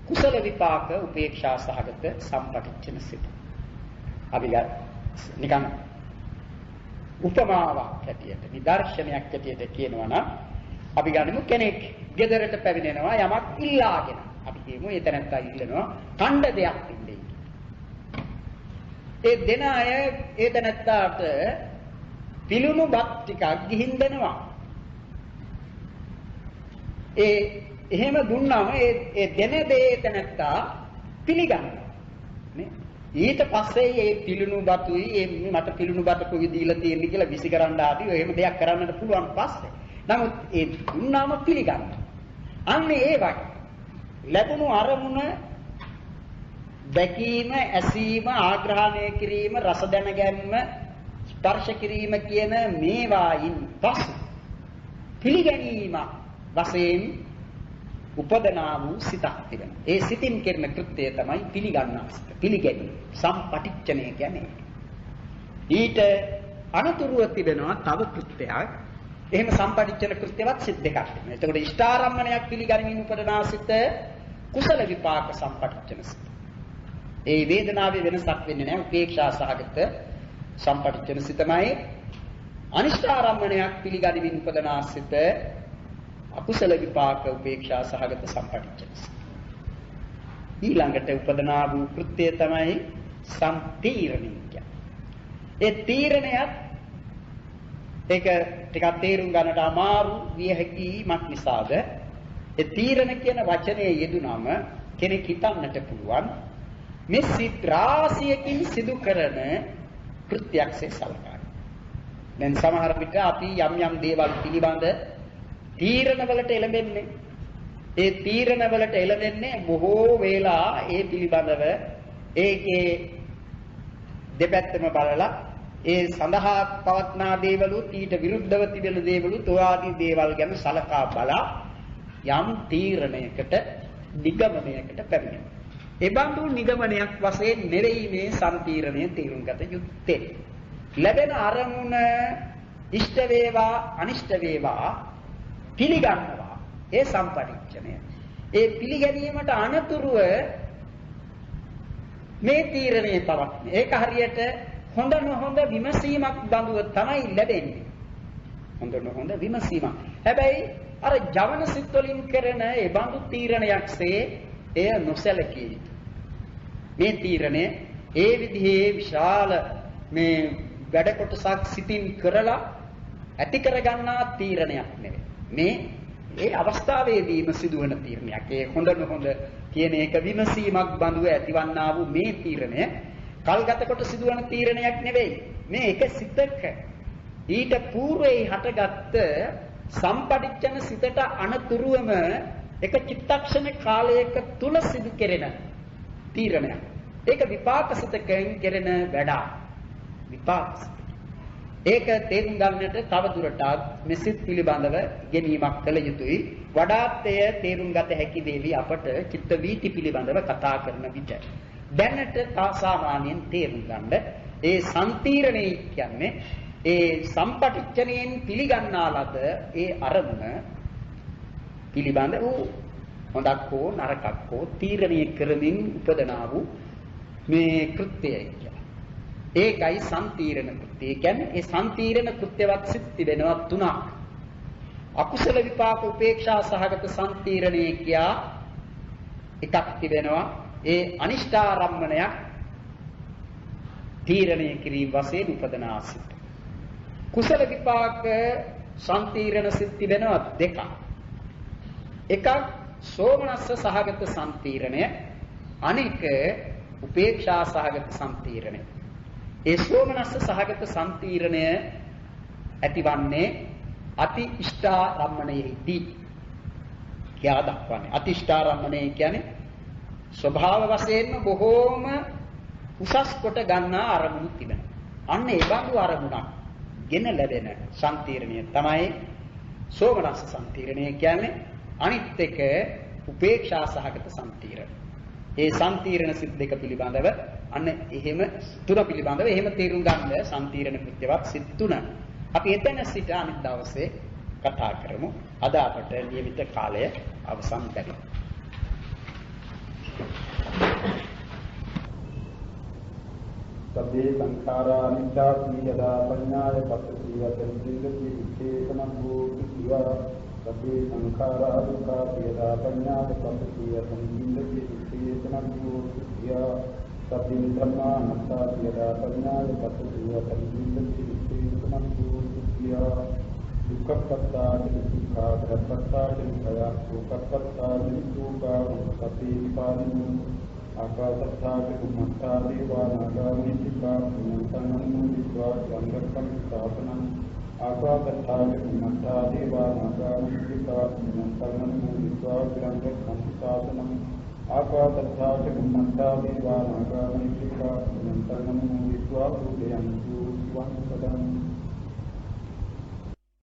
කුසල විපාක උපේක්ෂා සහගත සම්පටිච්ඡන සිත. අපි නිකන් උපමාවක් ඇටියට නිදර්ශනයක් ඇටියට කියනවා නම් අපි ගනිමු කෙනෙක් ගෙදරට පැමිණෙනවා යමක් ඉල්ලාගෙන. අපි කියමු එතනත්තා ඉල්ලනවා කණ්ඩ දෙයක් දෙන්නේ. ඒ දෙන අය එතනත්තාට පිළුණු බත් ටිකක් ගිහින් දෙනවා. එහෙම දුන්නාම ඒ දෙන දේ එතනත්තා පිළිගන්නවා. නේ? ඊට පස්සේ මේ පිළුණු බතුයි මට පිළුණු බතකුයි දීලා තියෙන්නේ කියලා විසිකරන්න ආදී එහෙම දෙයක් කරන්නට පුළුවන් පස්සේ. නමුත් ඒ දුන්නාම පිළිගන්නවා. අන්න ඒ වගේ ලැබුණු අරමුණ දැකීම, ඇසීම, ආග්‍රහණය කිරීම, රස දැනගැනීම, ස්පර්ශ කිරීම කියන මේවායින් පසු පිළිගැනීම වශයෙන් උපදනා වූ සිතක් තිබෙනවා. ඒ සිතින් කරන කෘත්‍යය තමයි පිළිගන්නා සිත. පිළිගැනීම. සම්පටිච්ඡනය කියන්නේ. ඊට අනතුරුව තිබෙනවා තව කෘත්‍යයක්. එහෙම සම්පටිච්ඡන කෘත්‍යවත් සිත් දෙකක් තිබෙනවා. එතකොට ඉෂ්ඨාරම්මණයක් පිළිගැනීමෙන් උපදනා සිත කුසල විපාක සම්පටිච්ඡන සිත. ඒ වේදනාවේ වෙනසක් වෙන්නේ නැහැ. උපේක්ෂා සහගත සම්පටිච්ඡන සිතමයි. අනිෂ්ඨාරම්මණයක් පිළිගැනීමෙන් උපදනා සිත අකුසල විපාක උපේක්ෂා සහගත සම්පටිච්ඡන සිත. ඊළඟට උපදනා වූ කෘත්‍යය තමයි සම්තීරණය කියන්නේ. ඒ තීරණයත් ඒක ටිකක් තේරුම් ගන්නට අමාරු විය හැකියිමක් නිසාද ඒ තීරණ කියන වචනේ යෙදුනම කෙනෙක් හිතන්නට පුළුවන් මේ සිත් රාශියකින් සිදු කරන කෘත්‍යයක්සේ සලකනවා. දැන් සමහර විට අපි යම් යම් දේවල් පිළිබඳ තීරණ වලට එළඹෙන්නේ. ඒ තීරණවලට එළදෙන්නේ බොහෝ වේලා ඒ පිළිබඳව ඒකේ දෙපැත්තම බලලා ඒ සඳහා පවත්නා දේවලුත් ඊට විරුද්ධව තිබෙන දේවලුත් ඔය ආදී දේවල් ගැන සලකා බලා යම් තීරණයකට නිගමනයකට පැමිණෙනවා. ඒ බඳු නිගමනයක් වශයෙන් නෙවෙයි මේ සම්තීරණය තීරුම් ගත යුත්තේ. ලැබෙන අරමුණ ඉෂ්ට වේවා අනිෂ්ට වේවා පිළිගන්නවා. ඒ සම්පටිච්ඡනය. ඒ පිළිගැනීමට අනතුරුව මේ තීරණය පවත්නේ. ඒක හරියට හොඳ නොහොඳ විමසීමක් බඳුව තමයි ලැබෙන්නේ. හොඳ නොහොඳ විමසීමක්. හැබැයි අර ජවන සිත් වලින් කරන ඒ බඳු තීරණයක්සේ එය නොසැලකිය යුතුයි. මේ තීරණය ඒ විදිහේ විශාල මේ වැඩ කොටසක් සිතින් කරලා ඇති කරගන්නා තීරණයක් නෙවෙයි. මේ ඒ අවස්ථාවේදීම සිදුවන තීරණයක්. ඒ හොඳ නොහොඳ කියන එක විමසීමක් බඳුව ඇතිවන්නා වූ මේ තීරණය කල්ගත කොට සිදුවන තීරණයක් නෙවෙයි. මේ එක සිතක ඊට పూర్වයේ හටගත්ත සම්පටිච්ඡන සිතට අනතුරුවම එක චිත්තක්ෂණ කාලයක තුල සිදු කෙරෙන තීරණයක්. ඒක විපාක සිතකෙන් කෙරෙන වැඩක්. විපාක සිත. ඒක තේරුම් ගන්නට තව දුරටත් මෙසිත පිළිබඳව ගැනීමක් කළ යුතුයි. වඩාත් එය තේරුම් ගත හැකි වේවි අපට චිත්ත වීති පිළිබඳව කතා කරන විට. දැනට සාමාන්‍යයෙන් තේරුම් ගන්න ඒ සම්තීරණය කියන්නේ ඒ සම්පටිච්ඡනයෙන් පිළිගන්නා ලද ඒ අරමුණ පිළිබඳ වූ හොඳක් හෝ නරකක් හෝ තීරණය කරමින් උපදනා වූ මේ කෘත්‍යයයි කියලා. ඒකයි සම්තීරණ කෘත්‍යය කියන්නේ. ඒ සම්තීරණ කෘත්‍යවත් සිත් තිබෙනවා තුනක්. අකුසල විපාක උපේක්ෂා සහගත සම්තීරණය කියා එකක් තිබෙනවා. ඒ අනිෂ්ඨාරම්මණයක් තීරණය කිරීම වශයෙන් උපදනා සිත්. කුසල විපාක සම්තීරණ සිත් තිබෙනවා දෙකක්. එකක් සෝමනස්ස සහගත සම්තීරණය, අනෙක උපේක්ෂා සහගත සම්තීරණය. ඒ සෝමනස්ස සහගත සම්තීරණය ඇතිවන්නේ අති ඉෂ්ඨාරම්මණයෙහිදී. කියා දක්වන්නේ අති ඉෂ්ඨාරම්මණය කියන්නේ ස්වභාව වශයෙන්ම බොහෝම උසස් කොට ගන්නා අරමුණු තිබෙනවා. අන්න ඒ බඳු අරමුණක් ගෙන ලැබෙන සම්තීරණය තමයි සෝමනස්ස සම්තීරණය කියන්නේ. අනිත් එක උපේක්ෂා සහගත සම්තීරණ. ඒ සම්තීරණ සිත් දෙක පිළිබඳව අන්න එහෙම තුන පිළිබඳව එහෙම තේරුම් ගන්න සම්තීරණ කෘත්‍යවත් සිත් තුන. අපි එතන සිට අනිත් දවසේ කතා කරමු. අද අපට නියමිත කාලය අවසන් කරමු. සබ්බේ සංඛාරා අනිච්චාති යදා පඤ්ඤාය පස්සති යතං සිද්ධි විච්ඡේදනං භූති සිවා සබ්බේ සංඛාරා දුක්ඛා යදා පඤ්ඤාය පස්සති යතං සිද්ධි විච්ඡේදනං භූති සිවා සබ්බේ ධම්මා නත්තාති යදා පඤ්ඤාය පස්සති යතං සිද්ධි විච්ඡේදනං භූති සිවා දුක්ඛප්පත්තාති දුක්ඛා ධම්මපත්තාති භය සෝකප්පත්තාති සෝකා සබ්බේ පාරිමු ආකාශත්තාති කුම්මත්තා දේවා නාගාමී සිකා පුඤ්ඤන්තං විද්වා සංගක්ඛං ස්ථාපනං ආකාශත්තාති කුම්මත්තා දේවා නාගාමී සිකා පුඤ්ඤන්තං විද්වා සංගක්ඛං ස්ථාපනං ආකාශත්තාති කුම්මත්තා දේවා නාගාමී සිකා පුඤ්ඤන්තං විද්වා සුදයන්තු වං සදං